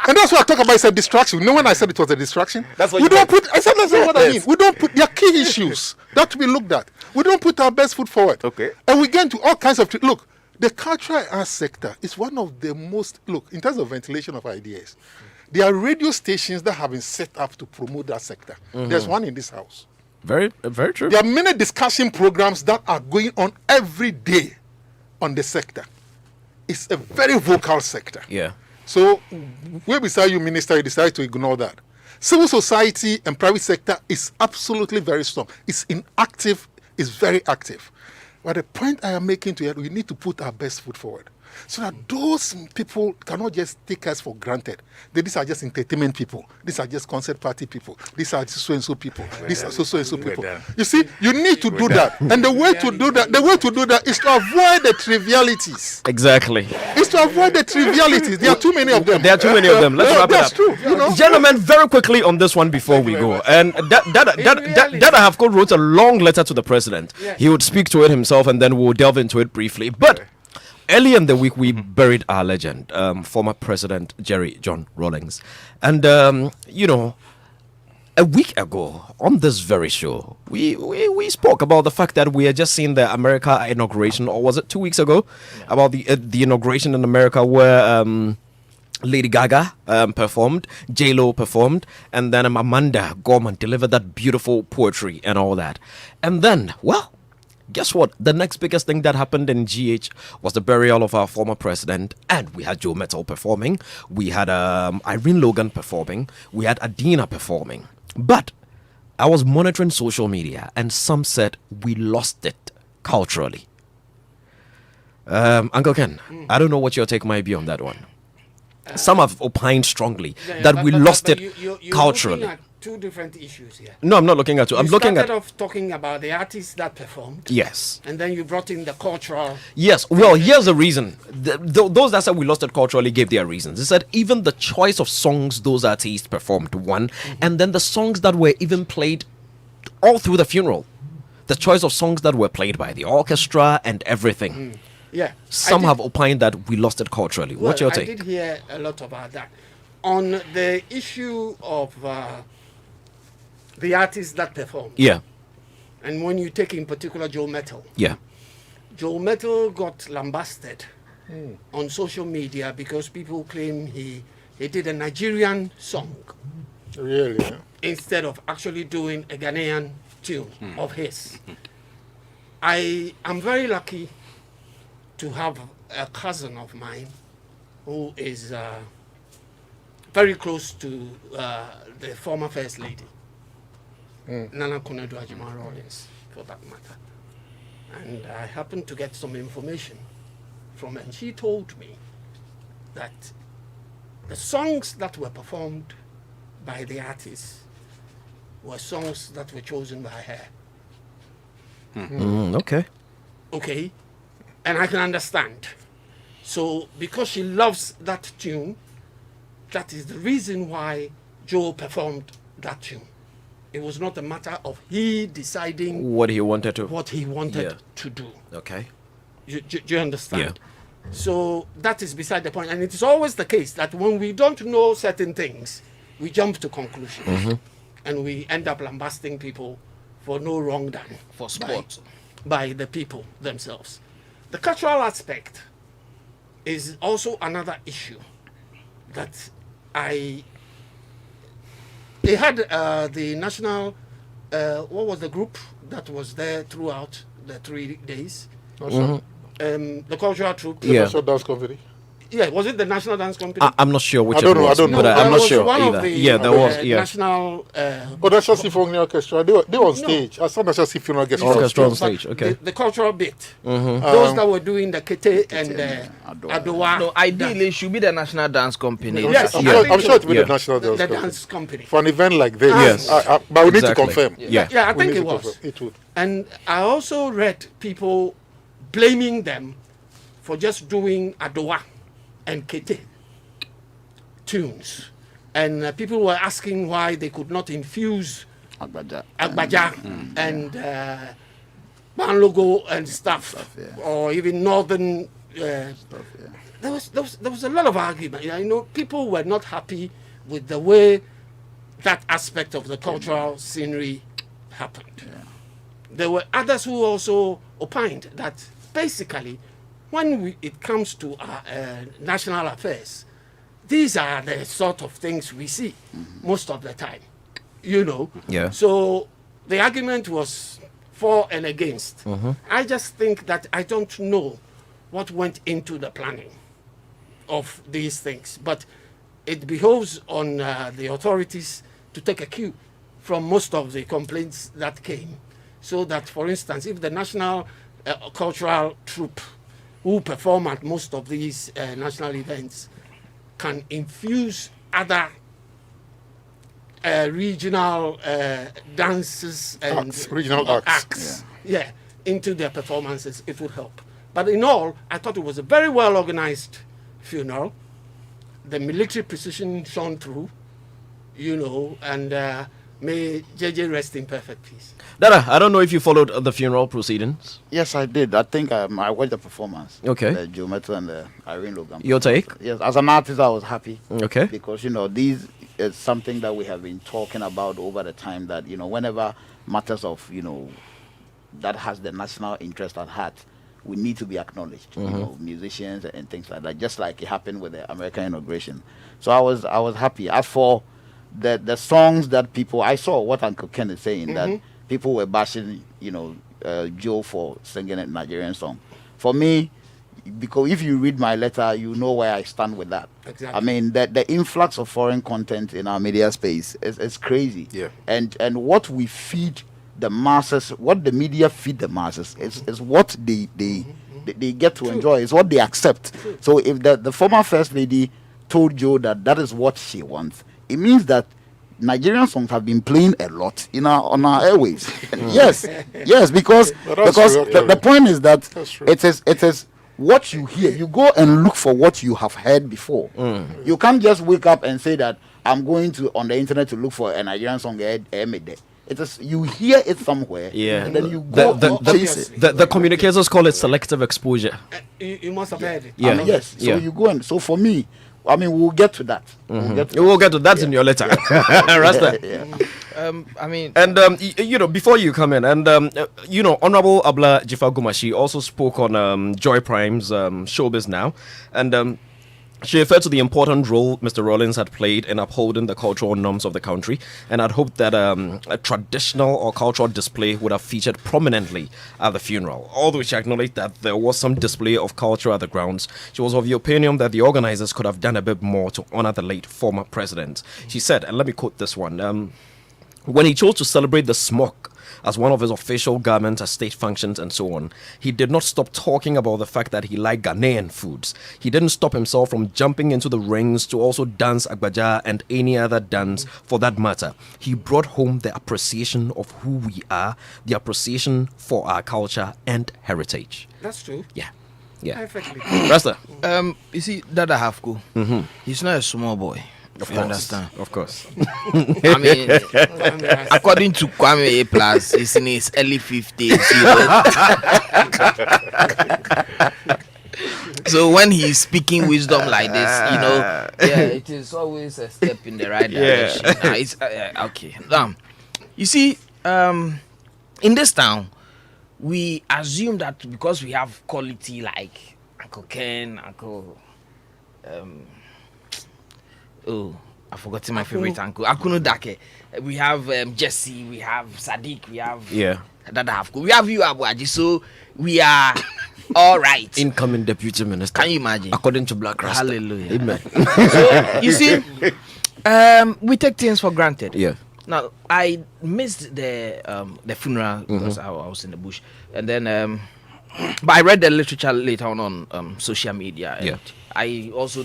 And that's what I talk about. It's a distraction. You know when I said it was a distraction? That's what we you don't meant. put. I said that's what I Yes. mean. We don't put. There are key issues that to be looked at. We don't put our best foot forward. Okay. And we get into all kinds of. Look, The cultural arts sector is one of the most, look, in terms of ventilation of ideas, there are radio stations that have been set up to promote that sector. There's one in this house. Very true. There are many discussion programs that are going on every day on the sector. It's a very vocal sector. Yeah. So, where beside you, Minister, you decide to ignore that. Civil society and private sector is absolutely very strong. It's inactive, it's very active. But the point I am making to you, we need to put our best foot forward. So that those people cannot just take us for granted. These are just entertainment people. These are just concert party people. These are so-and-so people. These are so-and-so people. You see, you need to do that. And the way to do that is to avoid the trivialities. Exactly. It's to avoid the trivialities. There are too many of them. There are too many of them. Let's wrap it That's up. true. You know? Gentlemen, very quickly on this one before we go. And that I have wrote a long letter to the president. Yes. He would speak to it himself and then we'll delve into it briefly. But early in the week, we buried our legend, former President Jerry John Rawlings. And, a week ago on this very show, we spoke about the fact that we had just seen the America inauguration, or was it 2 weeks ago, about the inauguration in America where Lady Gaga performed, J-Lo performed, and then Amanda Gorman delivered that beautiful poetry and all that. And then, well, guess what? The next biggest thing that happened in GH was the burial of our former president, and we had Joe Mettle performing, we had Irene Logan performing, we had Adina performing. But I was monitoring social media, and some said we lost it culturally. Uncle Ken, I don't know what your take might be on that one. Some have opined strongly that we lost it you're culturally. looking at two different issues here. No, I'm not looking at you. I'm You looking started at off talking about the artists that performed. yes. And then you brought in the cultural. Yes, well, here's the reason. Those that said we lost it culturally gave their reasons. They said even the choice of songs those artists performed, one, and then the songs that were even played all through the funeral. The choice of songs that were played by the orchestra and everything. Yeah. Some have opined that we lost it culturally. What's your I take? did hear a lot about that. On the issue of the artists that performed, Yeah, and when you take in particular Joe Mettle, yeah. Joe Mettle got lambasted on social media because people claim he did a Nigerian song Really? Yeah. instead of actually doing a Ghanaian tune of his. I am very lucky to have a cousin of mine who is very close to the former First Lady, Nana Akufo-Addo Rawlings, for that matter. And I happened to get some information from her, and she told me that the songs that were performed by the artists were songs that were chosen by her. Okay. Okay? And I can understand. So, because she loves that tune, that is the reason why Joe performed that tune. It was not a matter of he deciding What he wanted to. what he wanted Yeah. to do. Okay. Do you understand? So that is beside the point. And it is always the case that when we don't know certain things, we jump to conclusions. And we end up lambasting people for no wrong done. For sport. By the people themselves. The cultural aspect is also another issue that they had the national, what was the group that was there throughout the 3 days? The cultural troupe. Yeah. National Dance Company. Yeah, was it the National Dance Company? I'm not sure which I don't it know, was, I don't know. but There I'm not was sure one of either. the, Yeah, there was. Yeah. National. Oh, National Symphony Orchestra. They were on stage. I saw National Symphony Orchestra. Orchestra on but stage, okay. The cultural bit. Those that were doing the Kete and Adowa. No, ideally, it should be the National Dance Company. Yes, I'm, I sure, think I'm sure it will be Yeah. the National the Dance Company. dance company. For an event like this. Yes. But we need to Exactly. confirm. Yeah. Yeah, I We think need it to was. confirm. It would. And I also read people blaming them for just doing Adowa and Kete tunes. And people were asking why they could not infuse Agbaja and Banlogo and stuff, yeah. or even Northern. There was a lot of argument. I know people were not happy with the way that aspect of the cultural scenery happened. There were others who also opined that basically when it comes to national affairs, these are the sort of things we see most of the time, you know. Yeah. So the argument was for and against. I just think that I don't know what went into the planning of these things, but it behoves on the authorities to take a cue from most of the complaints that came, so that, for instance, if the national cultural troupe who perform at most of these national events can infuse other regional dances and regional acts. into their performances, it would help. But in all, I thought it was a very well organized funeral. The military precision shone through, you know, and may JJ rest in perfect peace. Dada, I don't know if you followed the funeral proceedings. Yes, I did. I think I watched the performance. Okay. The Joe Metro and the Irene Logan. Your take? Yes, as an artist, I was happy. Okay. Because, you know, these is something that we have been talking about over the time, that, you know, whenever matters of, you know, that has the national interest at heart, we need to be acknowledged. You know, musicians and things like that, just like it happened with the American inauguration. So I was happy. As for the songs that people, I saw what Uncle Ken is saying, that people were bashing, you know, Joe for singing a Nigerian song. For me, because if you read my letter, you know where I stand with that. Exactly. I mean, the influx of foreign content in our media space is crazy. Yeah. And what we feed the masses, what the media feed the masses, is what they get to enjoy, is what they accept. So if the former First Lady told Joe that is what she wants, it means that Nigerian songs have been playing a lot on our airwaves. yes, because the point is that it is what you hear. You go and look for what you have heard before. You can't just wake up and say that I'm going to on the internet to look for a Nigerian song. It is, you hear it somewhere, and then you go and chase it. The communicators call it selective exposure. You must have heard it. Yeah. I mean, yes. So you go and, so for me, I mean, we'll get to that. We'll get to that in your letter. Rasta. I mean, And you know, before you come in, and you know, Honorable Abla Jifa Gumashi also spoke on Joy Prime's Showbiz Now, and she referred to the important role Mr. Rollins had played in upholding the cultural norms of the country, and had hoped that a traditional or cultural display would have featured prominently at the funeral. Although she acknowledged that there was some display of culture at the grounds, she was of the opinion that the organizers could have done a bit more to honor the late former president. She said, and let me quote this one, when he chose to celebrate the smock as one of his official garments at state functions and so on, he did not stop talking about the fact that he liked Ghanaian foods. He didn't stop himself from jumping into the rings to also dance Agbaja and any other dance for that matter. He brought home the appreciation of who we are, the appreciation for our culture and heritage. That's true. Yeah. Perfectly. Rasta. you see, Dada Hafko, he's not a small boy. You understand? Of course. I mean, according to Kwame A Plus, he's in his early 50s. You know? So when he's speaking wisdom like this, you know, it is always a step in the right direction. It's okay. You see, in this town, we assume that because we have quality like Uncle Ken, Uncle. I've forgotten my favorite uncle. Akuno Dake. We have Jesse, we have Sadiq, we have Dada Hafko. We have you, Abuaji. So we are all right. Incoming deputy minister. Can you imagine? According to Black Rasta. Hallelujah. Amen. So you see, we take things for granted. Yeah. Now I missed the funeral because I was in the bush, and then but I read the literature later on social media. And I also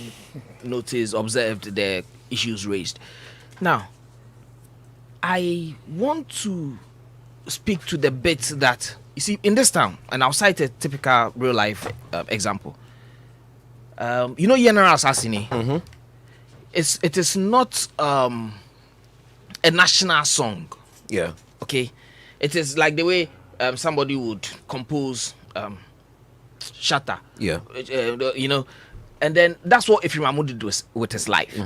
observed the issues raised. Now, I want to speak to the bits that, you see, in this town, and I'll cite a typical real life example. You know General Assassini? It is not a national song. Yeah. Okay? It is like the way somebody would compose Shatta. Yeah. You know, and then that's what Ify Mahmood did with his life.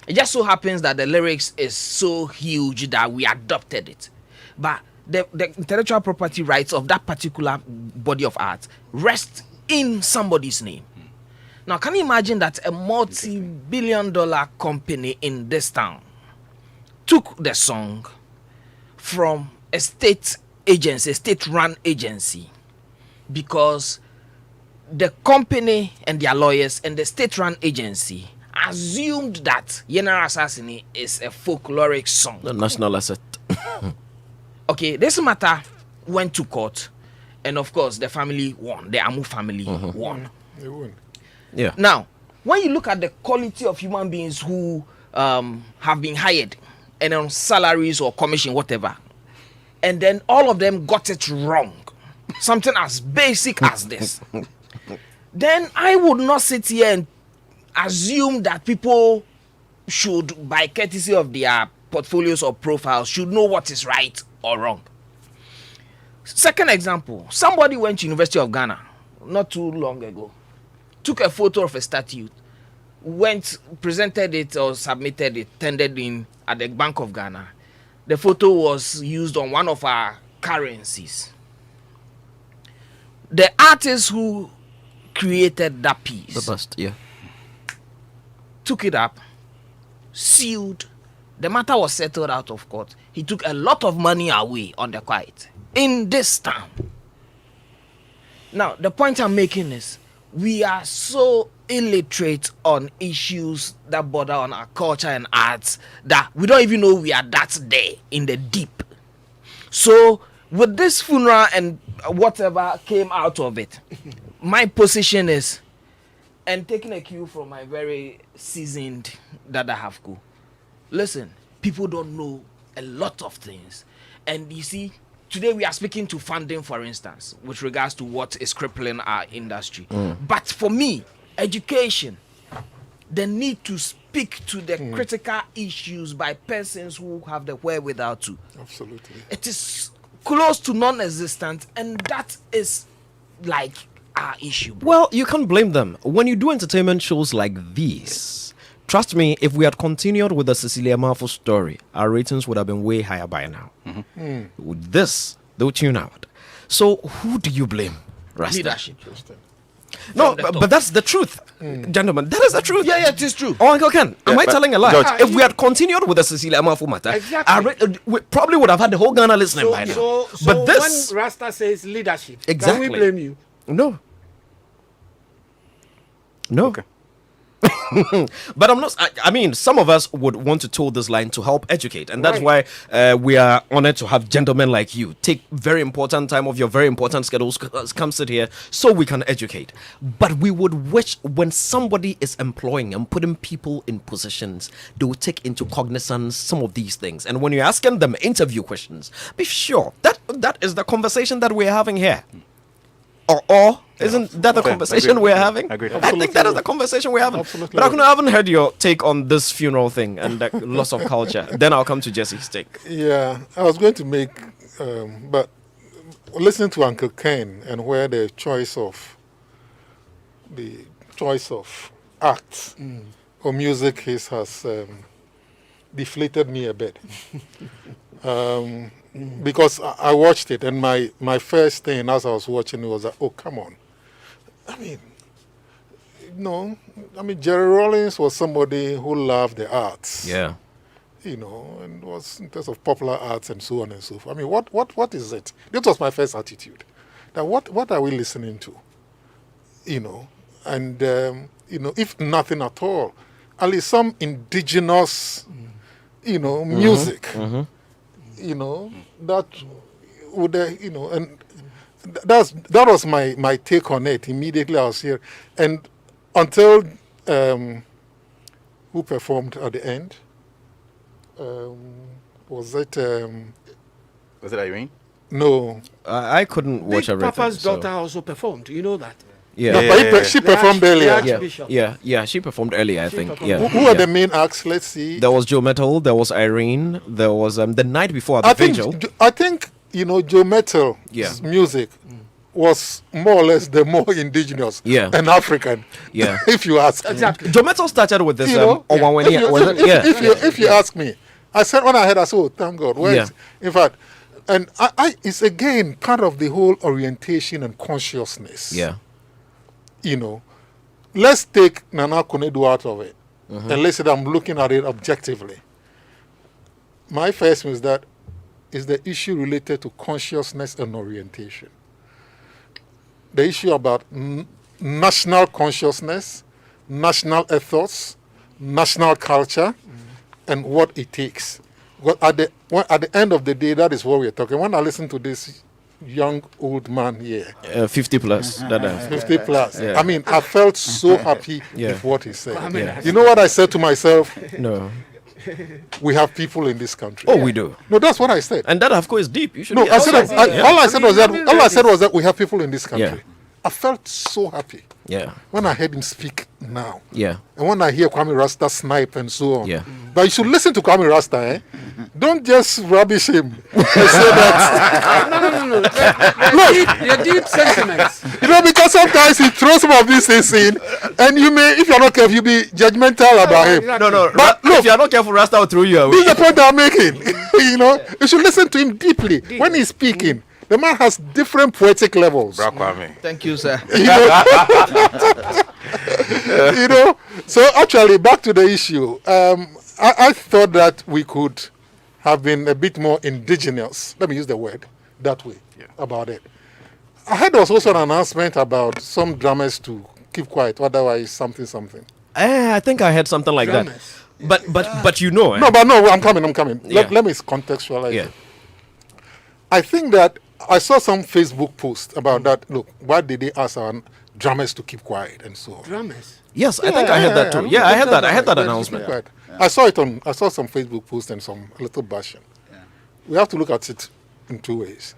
It just so happens that the lyrics is so huge that we adopted it. But the intellectual property rights of that particular body of art rest in somebody's name. Now, can you imagine that a multi-billion-dollar company in this town took the song from a state agency, a state-run agency, because the company and their lawyers and the state-run agency assumed that Yenara Assassini is a folkloric song. The national asset. Okay, this matter went to court, and of course, the family won. The Amu family won. They won. Yeah. Now, when you look at the quality of human beings who have been hired and on salaries or commission, whatever, and then all of them got it wrong, something as basic as this, then I would not sit here and assume that people should, by courtesy of their portfolios or profiles, should know what is right or wrong. Second example, somebody went to University of Ghana not too long ago, took a photo of a statue, went, presented it or submitted it, tendered in at the Bank of Ghana. The photo was used on one of our currencies. The artist who created that piece, The bust, yeah. took it up, sealed. The matter was settled out of court. He took a lot of money away on the quiet in this town. Now, the point I'm making is we are so illiterate on issues that border on our culture and arts that we don't even know we are that there in the deep. So, with this funeral and whatever came out of it, my position is, and taking a cue from my very seasoned Dada Hafko, listen, people don't know a lot of things. And you see, today we are speaking to funding, for instance, with regards to what is crippling our industry. But for me, education, the need to speak to the critical issues by persons who have the wherewithal to. Absolutely. It is close to non-existent, and that is like our issue. Well, you can't blame them. When you do entertainment shows like these, trust me, if we had continued with the Cecilia Marfo story, our ratings would have been way higher by now. With this, they'll tune out. So who do you blame, Rasta? Leadership. No, From the but top. that's the truth, gentlemen. That is the truth. Yeah, it is true. Oh, Uncle Ken, am I but telling a lie? George- If we had continued with the Cecilia Marfo matter, Exactly. we probably would have had the whole Ghana listening So, by now. so, but this, when Rasta says leadership, Exactly. can we blame you? no. No. Okay. But I'm not. I mean, some of us would want to toe this line to help educate, and that's why we are honored to have gentlemen like you take very important time of your very important schedules, come sit here so we can educate. But we would wish when somebody is employing and putting people in positions, they will take into cognizance some of these things. And when you're asking them interview questions, be sure that is the conversation that we're having here. Or isn't that the Okay, conversation agreed. we're having? Agreed. I think that is the conversation we're having. Absolutely. But I haven't heard your take on this funeral thing and the loss of culture. Then I'll come to Jesse's take. Yeah, I was going to make, but listening to Uncle Ken and where the choice of acts or music has deflated me a bit. Because I watched it, and my first thing as I was watching it was like, oh, come on. I mean, no. I mean, Jerry Rollins was somebody who loved the arts. Yeah. You know, and was in terms of popular arts and so on and so forth. I mean, what is it? This was my first attitude. That what are we listening to? You know, and you know, if nothing at all, at least some indigenous, you know, music. You know, that would you know, and that was my take on it. Immediately I was here, and until who performed at the end? Was it? Was it Irene? No. I couldn't watch Big everything. Papa's so- daughter also performed. You know that. Yeah. No, but she performed earlier. Yeah. Yeah. Yeah. She performed earlier, I think. performed Yeah. Who are the main acts? Let's see. There was Joe Metal. There was Irene. There was the night before at I the vigil. think you know Joe Metal's Yeah. music was more or less the more indigenous Yeah. and African. Yeah. If you ask me. Exactly. Joe Metal started with this. You know, Owanweni, was it? Yeah. If you ask me, I said when I heard, I said, oh, thank God. Where Yeah. is- In fact, and I it's again part of the whole orientation and consciousness Yeah. you know, let's take Nana Akufo-Addo out of it, and let's say that I'm looking at it objectively. My first is that is the issue related to consciousness and orientation. The issue about national consciousness, national ethos, national culture, and what it takes. Well, at the end of the day, that is what we're talking. When I listen to this young old man here, 50 plus. That 50 plus, Yeah. I mean, I felt so happy Yeah. with what he said. Yeah. You know what I said to myself? No. We have people in this country. Oh, we do. No, that's what I said. And that, of course, is deep. You should No, be I said outside. all I said was that we have people in this country. Yeah. I felt so happy Yeah. when I heard him speak now. Yeah. And when I hear Kwame Rasta snipe and so on. Yeah. But you should listen to Kwame Rasta, eh? Don't just rubbish him and say that. No. Your deep sentiments. You know, because sometimes he throws some of these things in, and you may, if you're not careful, you'll be judgmental about him. No. But If you're not careful, Rasta will throw you away. This is the point I'm making. You know, you should listen to him deeply when he's speaking. The man has different poetic levels. Bra Kwame. Thank you, sir. You know, you know. So actually, back to the issue. I thought that we could have been a bit more indigenous. Let me use the word that way about it. I heard there was also an announcement about some drummers to keep quiet, otherwise something. I think I had something like that. But you know, No, but no, I'm coming. Yeah. Let me contextualize Yeah. it. I think that I saw some Facebook post about that. Look, why did they ask our drummers to keep quiet and so on? Drummers. Yes, I think I had that too. Yeah, I had that. I had that announcement. Keep quiet. I saw some Facebook post and some little bashing. We have to look at it in two ways.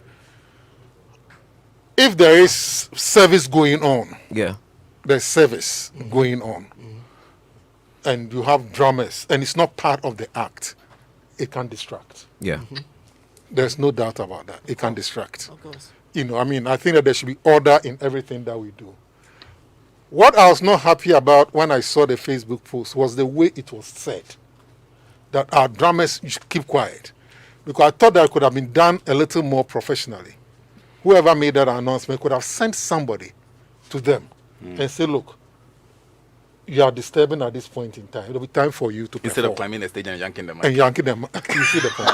If there is service going on, Yeah. there's service going on, and you have drummers, and it's not part of the act, it can distract. Yeah. There's no doubt about that. It can distract. Of course. You know, I mean, I think that there should be order in everything that we do. What I was not happy about when I saw the Facebook post was the way it was said, that our drummers should keep quiet. Because I thought that could have been done a little more professionally. Whoever made that announcement could have sent somebody to them and say, look, you are disturbing at this point in time. It'll be time for you to perform. Instead of climbing the stage and yanking the mic. And yanking them. You see the point.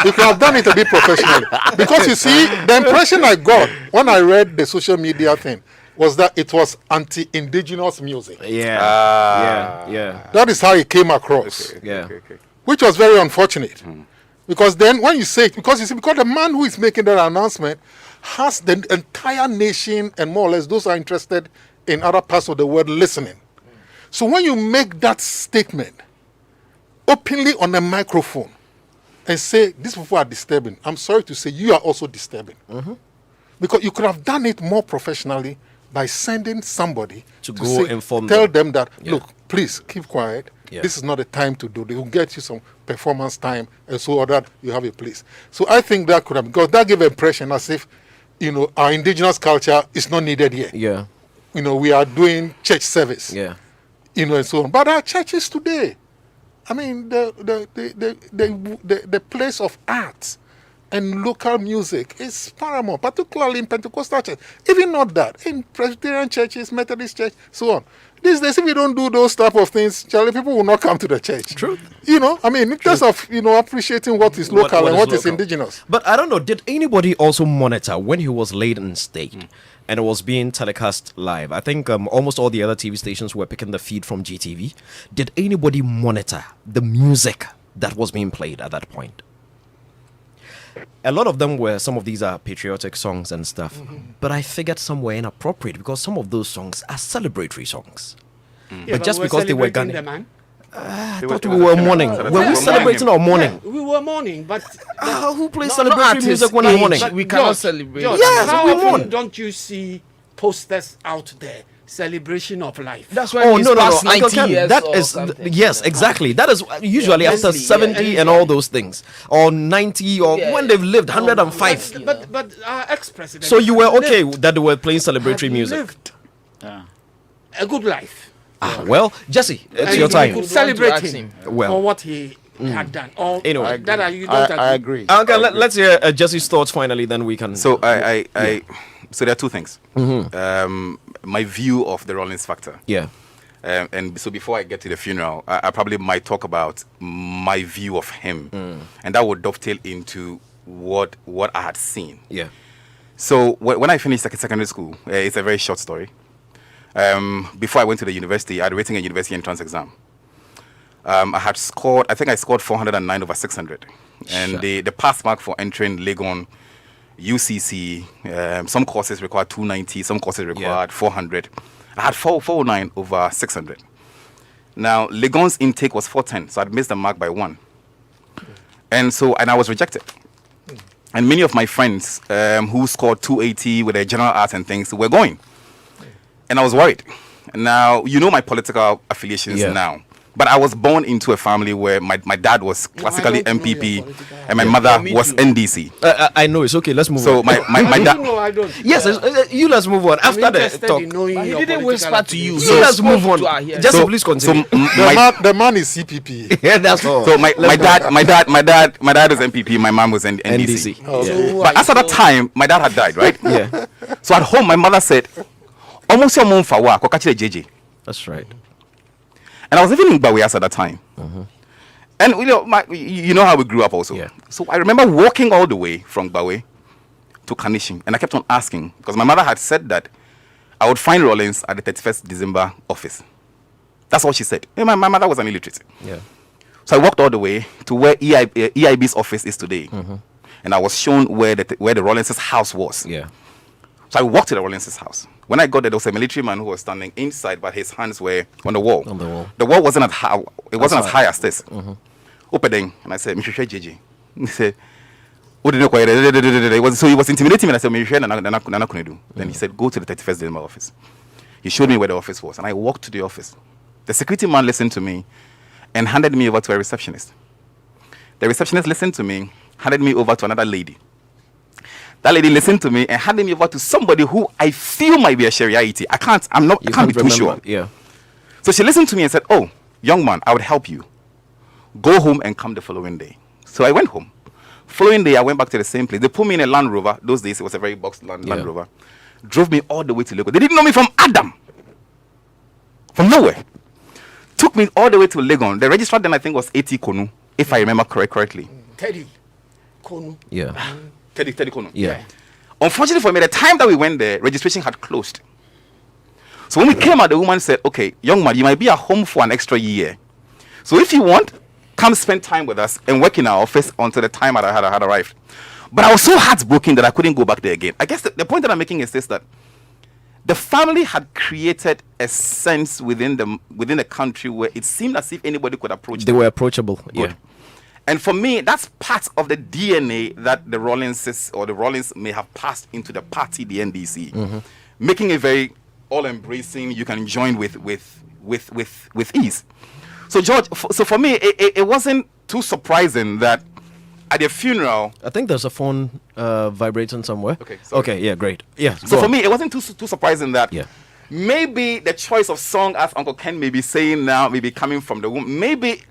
You could have done it a bit professionally. Because you see, the impression I got when I read the social media thing was that it was anti-indigenous music. Yeah. That is how it came across. Yeah. Which was very unfortunate. Because then when you say it, because the man who is making that announcement has the entire nation and more or less those who are interested in other parts of the world listening. So when you make that statement openly on a microphone and say these people are disturbing, I'm sorry to say you are also disturbing. Because you could have done it more professionally by sending somebody To go say, inform tell them. them that, Yeah. look, please keep quiet. Yeah. This is not the time to do. They will get you some performance time and so on that you have a place. So I think that could have, because that gave an impression as if, you know, our indigenous culture is not needed here. Yeah. You know, we are doing church service. Yeah. You know, and so on. But our churches today, I mean, the place of art and local music is paramount, particularly in Pentecostal church. Even not that, in Presbyterian churches, Methodist church, so on. These days, if we don't do those type of things, Charlie, people will not come to the church. True. You know, I mean, in terms of, you know, appreciating what is local and what is local. indigenous. But I don't know, did anybody also monitor when he was laid in state and it was being telecast live? I think almost all the other TV stations were picking the feed from GTV. Did anybody monitor the music that was being played at that point? A lot of them were, some of these are patriotic songs and stuff, but I figured some were inappropriate because some of those songs are celebratory songs. But just because they were celebrating Ghanaian, the man. I thought we were mourning. Were we celebrating or mourning? We were mourning, but Who plays Not celebratory at music his when I'm age. mourning? We cannot celebrate. George, Yes, how we often mourn. don't you see posters out there? Celebration of life. That's why Oh he's no! past Uncle 90 Ken, years that or is something, yes, you know. exactly. That is usually after Leslie, 70 and all those things, or 90, or Yeah. when they've lived 105. But our ex-president. So you were okay lived- that they were playing celebratory had music. lived Yeah. a good life. Well, Jesse, it's And your we time. could Would celebrate want to him ask Well. for what he had done. Or Anyway. that you don't I agree. agree. Okay, let's hear Jesse's thoughts finally. Then we can. So I So there are two things. My view of the Rollins factor. Yeah. And so before I get to the funeral, I probably might talk about my view of him. And that would dovetail into what I had seen. Yeah. So when I finished secondary school, it's a very short story. Before I went to the university, I had written a university entrance exam. I think I scored 409 over 600. And Sure. the pass mark for entering Legon, UCC, some courses required 290, some courses required 400. I had 409 over 600. Now, Legon's intake was 410, so I'd missed the mark by 1. And I was rejected. And many of my friends who scored 280 with their general arts and things were going. And I was worried. Now, you know my political affiliations now. But I was born into a family where my dad was classically MPP and my mother was NDC. I know, it's okay. Let's move So on. my dad. No, I don't. Yes, you let's move on. After the interested talk. in knowing But he your didn't political whisper to you. affiliation. So He let's spoke move on. to our ears. Just please continue. The man is CPP. Yeah, that's all. So my dad was MPP, my mom was NDC. NDC. So But as at that time, my dad had died, right? Yeah, So at home, my mother said, "Almost your mom for work, JJ." that's right. And I was living in Bawe at that time. And you know how we grew up also. Yeah. So I remember walking all the way from Bawe to Kanishin, and I kept on asking because my mother had said that I would find Rollins at the 31st December office. That's what she said. And my mother was an illiterate. Yeah. So I walked all the way to where EIB's office is today, and I was shown where the Rollins' house was. Yeah. So I walked to the Rollins' house. When I got there, there was a military man who was standing inside, but his hands were on the wall. On the wall. The wall wasn't as high. It wasn't as Outside. high as this. Opening, and I said, "Mr. JJ." He said, "What did you know?" So he was intimidating me. And I said, "Mr. Nana do." Then he said, "Go to the 31st December office." He showed me where the office was, and I walked to the office. The security man listened to me and handed me over to a receptionist. The receptionist listened to me, handed me over to another lady. That lady listened to me and handed me over to somebody who I feel might be a Shariaite. I can't be too sure. Yeah. So she listened to me and said, "Oh, young man, I would help you. Go home and come the following day." So I went home. Following day, I went back to the same place. They put me in a Land Rover. Those days, it was a very boxed Land Rover. Drove me all the way to Lagos. They didn't know me from Adam. From nowhere. Took me all the way to Legon. The registrar then, I think, was 80 Konu, if I remember correctly. Teddy Konu. Yeah. Teddy Konu. Yeah. Unfortunately for me, the time that we went there, registration had closed. So when we came out, the woman said, "Okay, young man, you might be at home for an extra year. So if you want, come spend time with us and work in our office until the time I had arrived." But I was so heartbroken that I couldn't go back there again. I guess the point that I'm making is this, that the family had created a sense within the country where it seemed as if anybody could approach They them. were approachable. Good. Yeah. And for me, that's part of the DNA that the Rollins may have passed into the party, the NDC, making it very all-embracing. You can join with ease. So George, so for me, it wasn't too surprising that at the funeral. I think there's a phone vibrating somewhere. Okay, sorry. Okay. Yeah. Great. Yeah. So go for on. me, it wasn't too surprising that. Yeah. Maybe the choice of song, as Uncle Ken may be saying now, may be coming from the woman. Maybe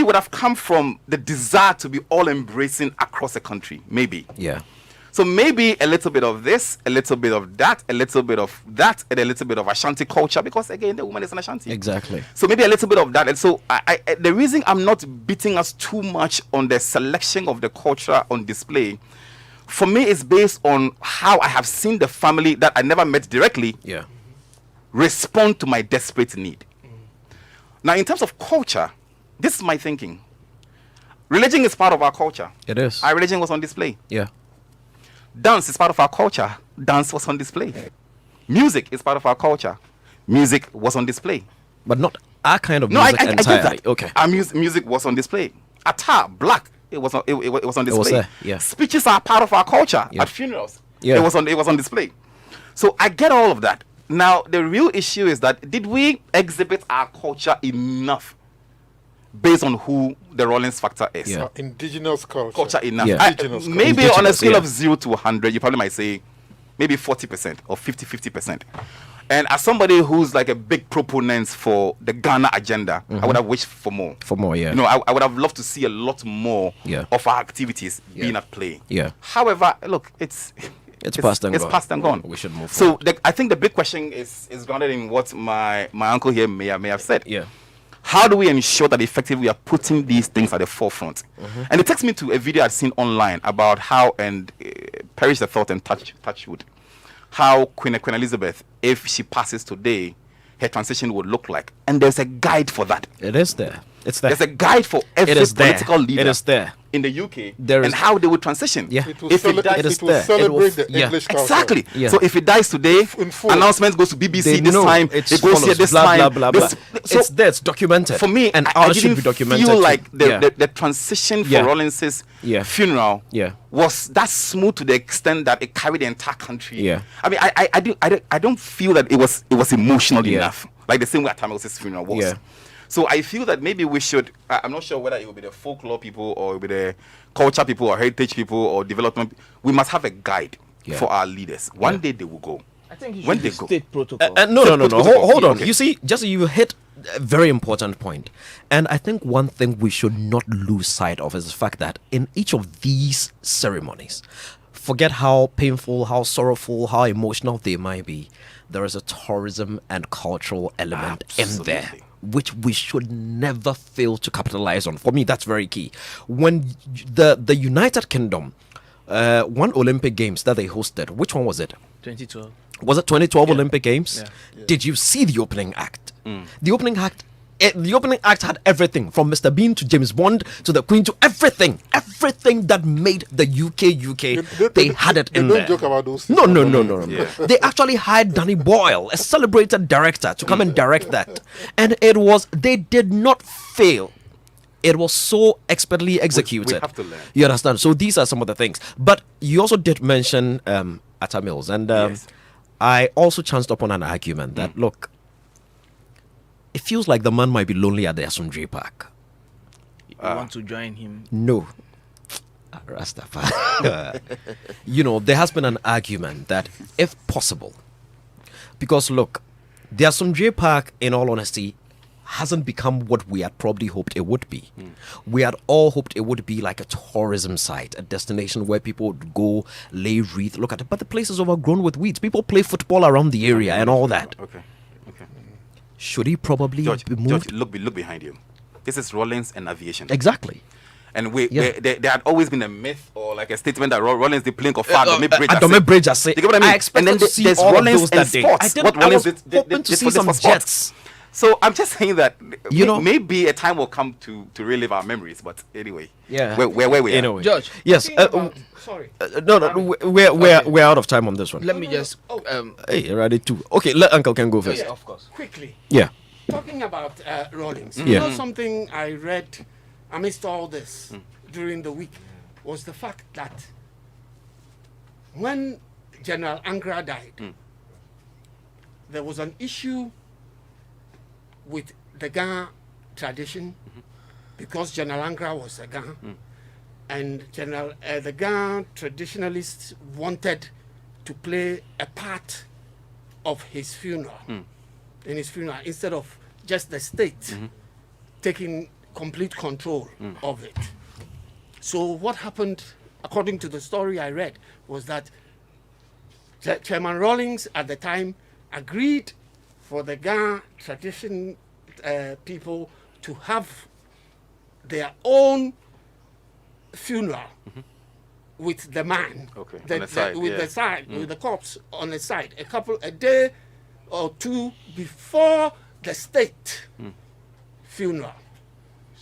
it would have come from the desire to be all-embracing across the country. Maybe. Yeah. So maybe a little bit of this, a little bit of that, a little bit of that, and a little bit of Ashanti culture, because again, the woman is an Ashanti. Exactly. So maybe a little bit of that. And so the reason I'm not beating us too much on the selection of the culture on display, for me, is based on how I have seen the family that I never met directly Yeah. respond to my desperate need. Now, in terms of culture, this is my thinking. Religion is part of our culture. It is. Our religion was on display. Yeah. Dance is part of our culture. Dance was on display. Music is part of our culture. Music was on display. But not our kind of No, I music get entirely. that. Okay. Our music was on display. Attire, black, it was on display. was there, yeah. Speeches are part of our culture. Yeah. At funerals, Yeah. it was on display. So I get all of that. Now the real issue is that did we exhibit our culture enough based on who the Rollins factor is? Yeah. Indigenous culture. Culture enough. Yeah. Indigenous culture. Maybe on a Indigenous, scale yeah. of 0 to 100, you probably might say maybe 40% or 50%. And as somebody who's like a big proponent for the Ghana agenda, I would have wished for more. For more, yeah. You know, I would have loved to see a lot more Yeah. of our activities being at play. Yeah. However, look, it's It's past and it's gone. past and gone. We should move So I think the big question is grounded in what my uncle here may have said. Yeah. How do we ensure that effectively we are putting these things at the forefront? And it takes me to a video I've seen online about how, and perish the thought and touch wood, how Queen Elizabeth, if she passes today, her transition would look like. And there's a guide for that. It is there. It's there. There's a guide for every is there. political leader It is there. in the UK There and is- how they would transition. Yeah. It will, If it dies- it is it will there. It celebrate will- the yeah. English culture. Exactly. Yeah. So if it dies today, In full. announcement goes to BBC They this know time, it it goes here follows, this blah, time. blah, blah, blah. this- so It's there. It's documented. for me, and I ours didn't should be documented. feel too. like Yeah. the transition for Yeah. Rollins's Yeah. funeral Yeah. was that smooth to the extent that it carried the entire country. Yeah. I mean, I don't feel that it was emotional Yeah. enough, like the same way Tamil's funeral was. Yeah. So I feel that maybe we should. I'm not sure whether it will be the folklore people or it will be the culture people or heritage people or development. We must have a guide Yeah. for our leaders. One Yeah. day they will go. I think you When should they do go. state protocol. No. Hold on. Okay. You see, just you hit a very important point. And I think one thing we should not lose sight of is the fact that in each of these ceremonies, forget how painful, how sorrowful, how emotional they might be, there is a tourism and cultural element in there, Absolutely. which we should never fail to capitalize on. For me, that's very key. When the United Kingdom, one Olympic Games that they hosted, which one was it? 2012. Was it 2012 Olympic Games? Yeah. Did you see the opening act? The opening act. The opening act had everything from Mr. Bean to James Bond to the Queen to everything that made the UK. They had it They in don't there. joke about those No. Yeah. They actually hired Danny Boyle, a celebrated director, to come and direct that, and they did not fail. It was so expertly executed. have to learn. You understand? So these are some of the things. But you also did mention Atta Mills, and Yes. I also chanced upon an argument that look, it feels like the man might be lonely at the Asundre Park. You want to join him? No. Rastafari. There has been an argument that if possible, because look, the Asundre Park, in all honesty, hasn't become what we had probably hoped it would be. We had all hoped it would be like a tourism site, a destination where people would go, lay wreath, look at it. But the place is overgrown with weeds. People play football around the area and all that. Okay. Should he probably George, be moved? look behind you. This is Rollins and aviation. Exactly. And Yeah. there had always been a myth or like a statement that Rollins the playing of Adome Bridge. Adome Bridge, I say. You get what I mean? expected And then to see there's all Rollins of those and that day. sports. I What was Rollins hoping to did see for this some for sports. jets. So I'm just saying that know- maybe a time will come to relive our memories. But anyway, Yeah. where we are. Anyway. George. Yes. Talking about- sorry. No. We're out of time on this one. Let me just. Hey, ready too. Okay, let Uncle Ken go first. Yeah. Of course. Quickly, Yeah. talking about Rawlings. Yeah. You know something I read amidst all this during the week was the fact that when General Angra died, there was an issue with the Ghana tradition because General Angra was a Ghana, and the Ghana traditionalists wanted to play a part of his funeral in his funeral instead of just the state taking complete control of it. So what happened, according to the story I read, was that Chairman Rawlings at the time agreed for the Ghana tradition people to have their own funeral with the man, Okay, on the side, with yeah. the side, with the corpse on the side, a day or two before the state funeral.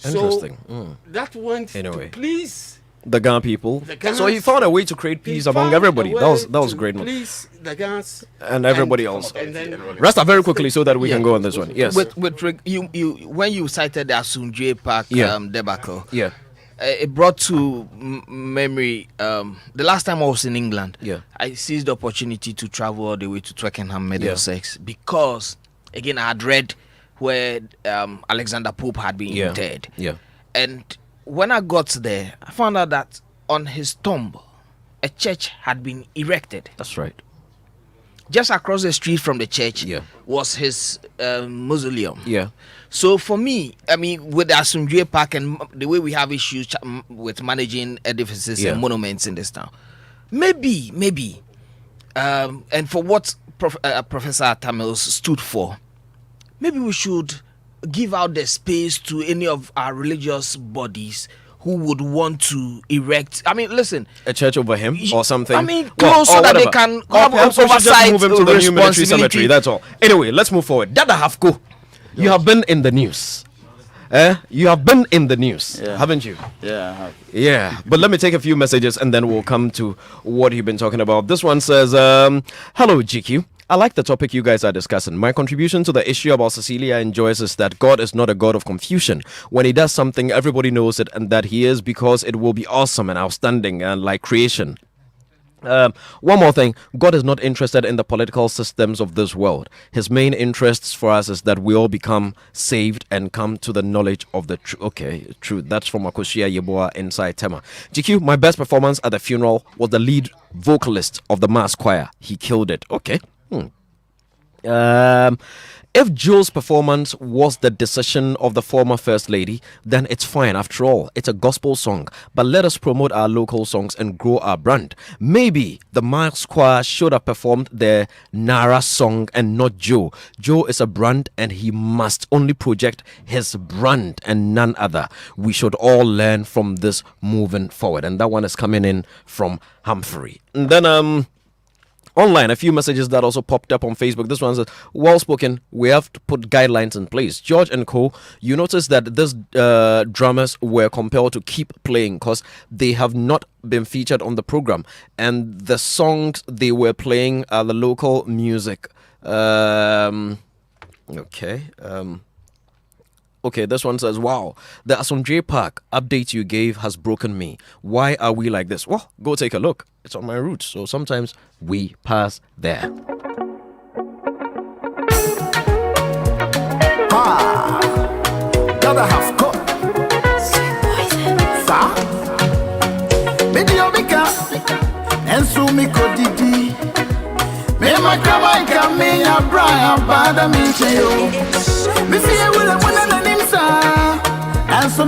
Interesting. So that went Anyway. to please The Ghana people. the Ghanas. So he found a way to create peace among everybody. That was great, man. Please the Ghans And everybody else. And then Rasta very quickly so that we can go on this one. Yes. You when you cited the Asundre Park Yeah. debacle, Yeah. it brought to memory the last time I was in England. Yeah. I seized the opportunity to travel all the way to Twickenham, Middlesex, because again I had read where Alexander Pope had been Yeah. interred. Yeah. And when I got there, I found out that on his tomb, a church had been erected. That's right. Just across the street from the church Yeah. was his mausoleum. Yeah. So for me, I mean, with the Asundre Park and the way we have issues with managing edifices Yeah. and monuments in this town, maybe and for what Professor Tamils stood for, maybe we should give out the space to any of our religious bodies who would want to erect. I mean, listen, a church over him or something. I mean, close so that they can have perhaps we should just oversight move him to the new military cemetery. responsibility. That's all. Anyway, let's move forward. Dada Hafko, you have been in the news. You have been in the news, haven't you? Yeah, I have. Yeah, but let me take a few messages and then we'll come to what you've been talking about. This one says, hello, GQ. I like the topic you guys are discussing. My contribution to the issue about Cecilia and Joyce is that God is not a God of confusion. When he does something, everybody knows it, and that he is because it will be awesome and outstanding and like creation. One more thing, God is not interested in the political systems of this world. His main interests for us is that we all become saved and come to the knowledge of the truth. Okay, true. That's from Akosia Yeboah inside Tema. GQ, my best performance at the funeral was the lead vocalist of the mass choir. He killed it. Okay. If Joe's performance was the decision of the former First Lady, then it's fine. After all, it's a gospel song. But let us promote our local songs and grow our brand. Maybe the mass choir should have performed the Nara song and not Joe. Joe is a brand and he must only project his brand and none other. We should all learn from this moving forward. And that one is coming in from Humphrey. And then, online, a few messages that also popped up on Facebook. This one says, well spoken, we have to put guidelines in place. George and Co., you notice that these drummers were compelled to keep playing because they have not been featured on the program. And the songs they were playing are the local music. Okay, this one says, wow, the Asomdwe Park update you gave has broken me. Why are we like this? Well, go take a look. It's on my route, so sometimes we pass there. Gotta have cup. Sa. Video bika. Ensu mi kodidi. Me makrama ika me ya Brian bada mi cheyo. Me see you with a one and an imsa. And so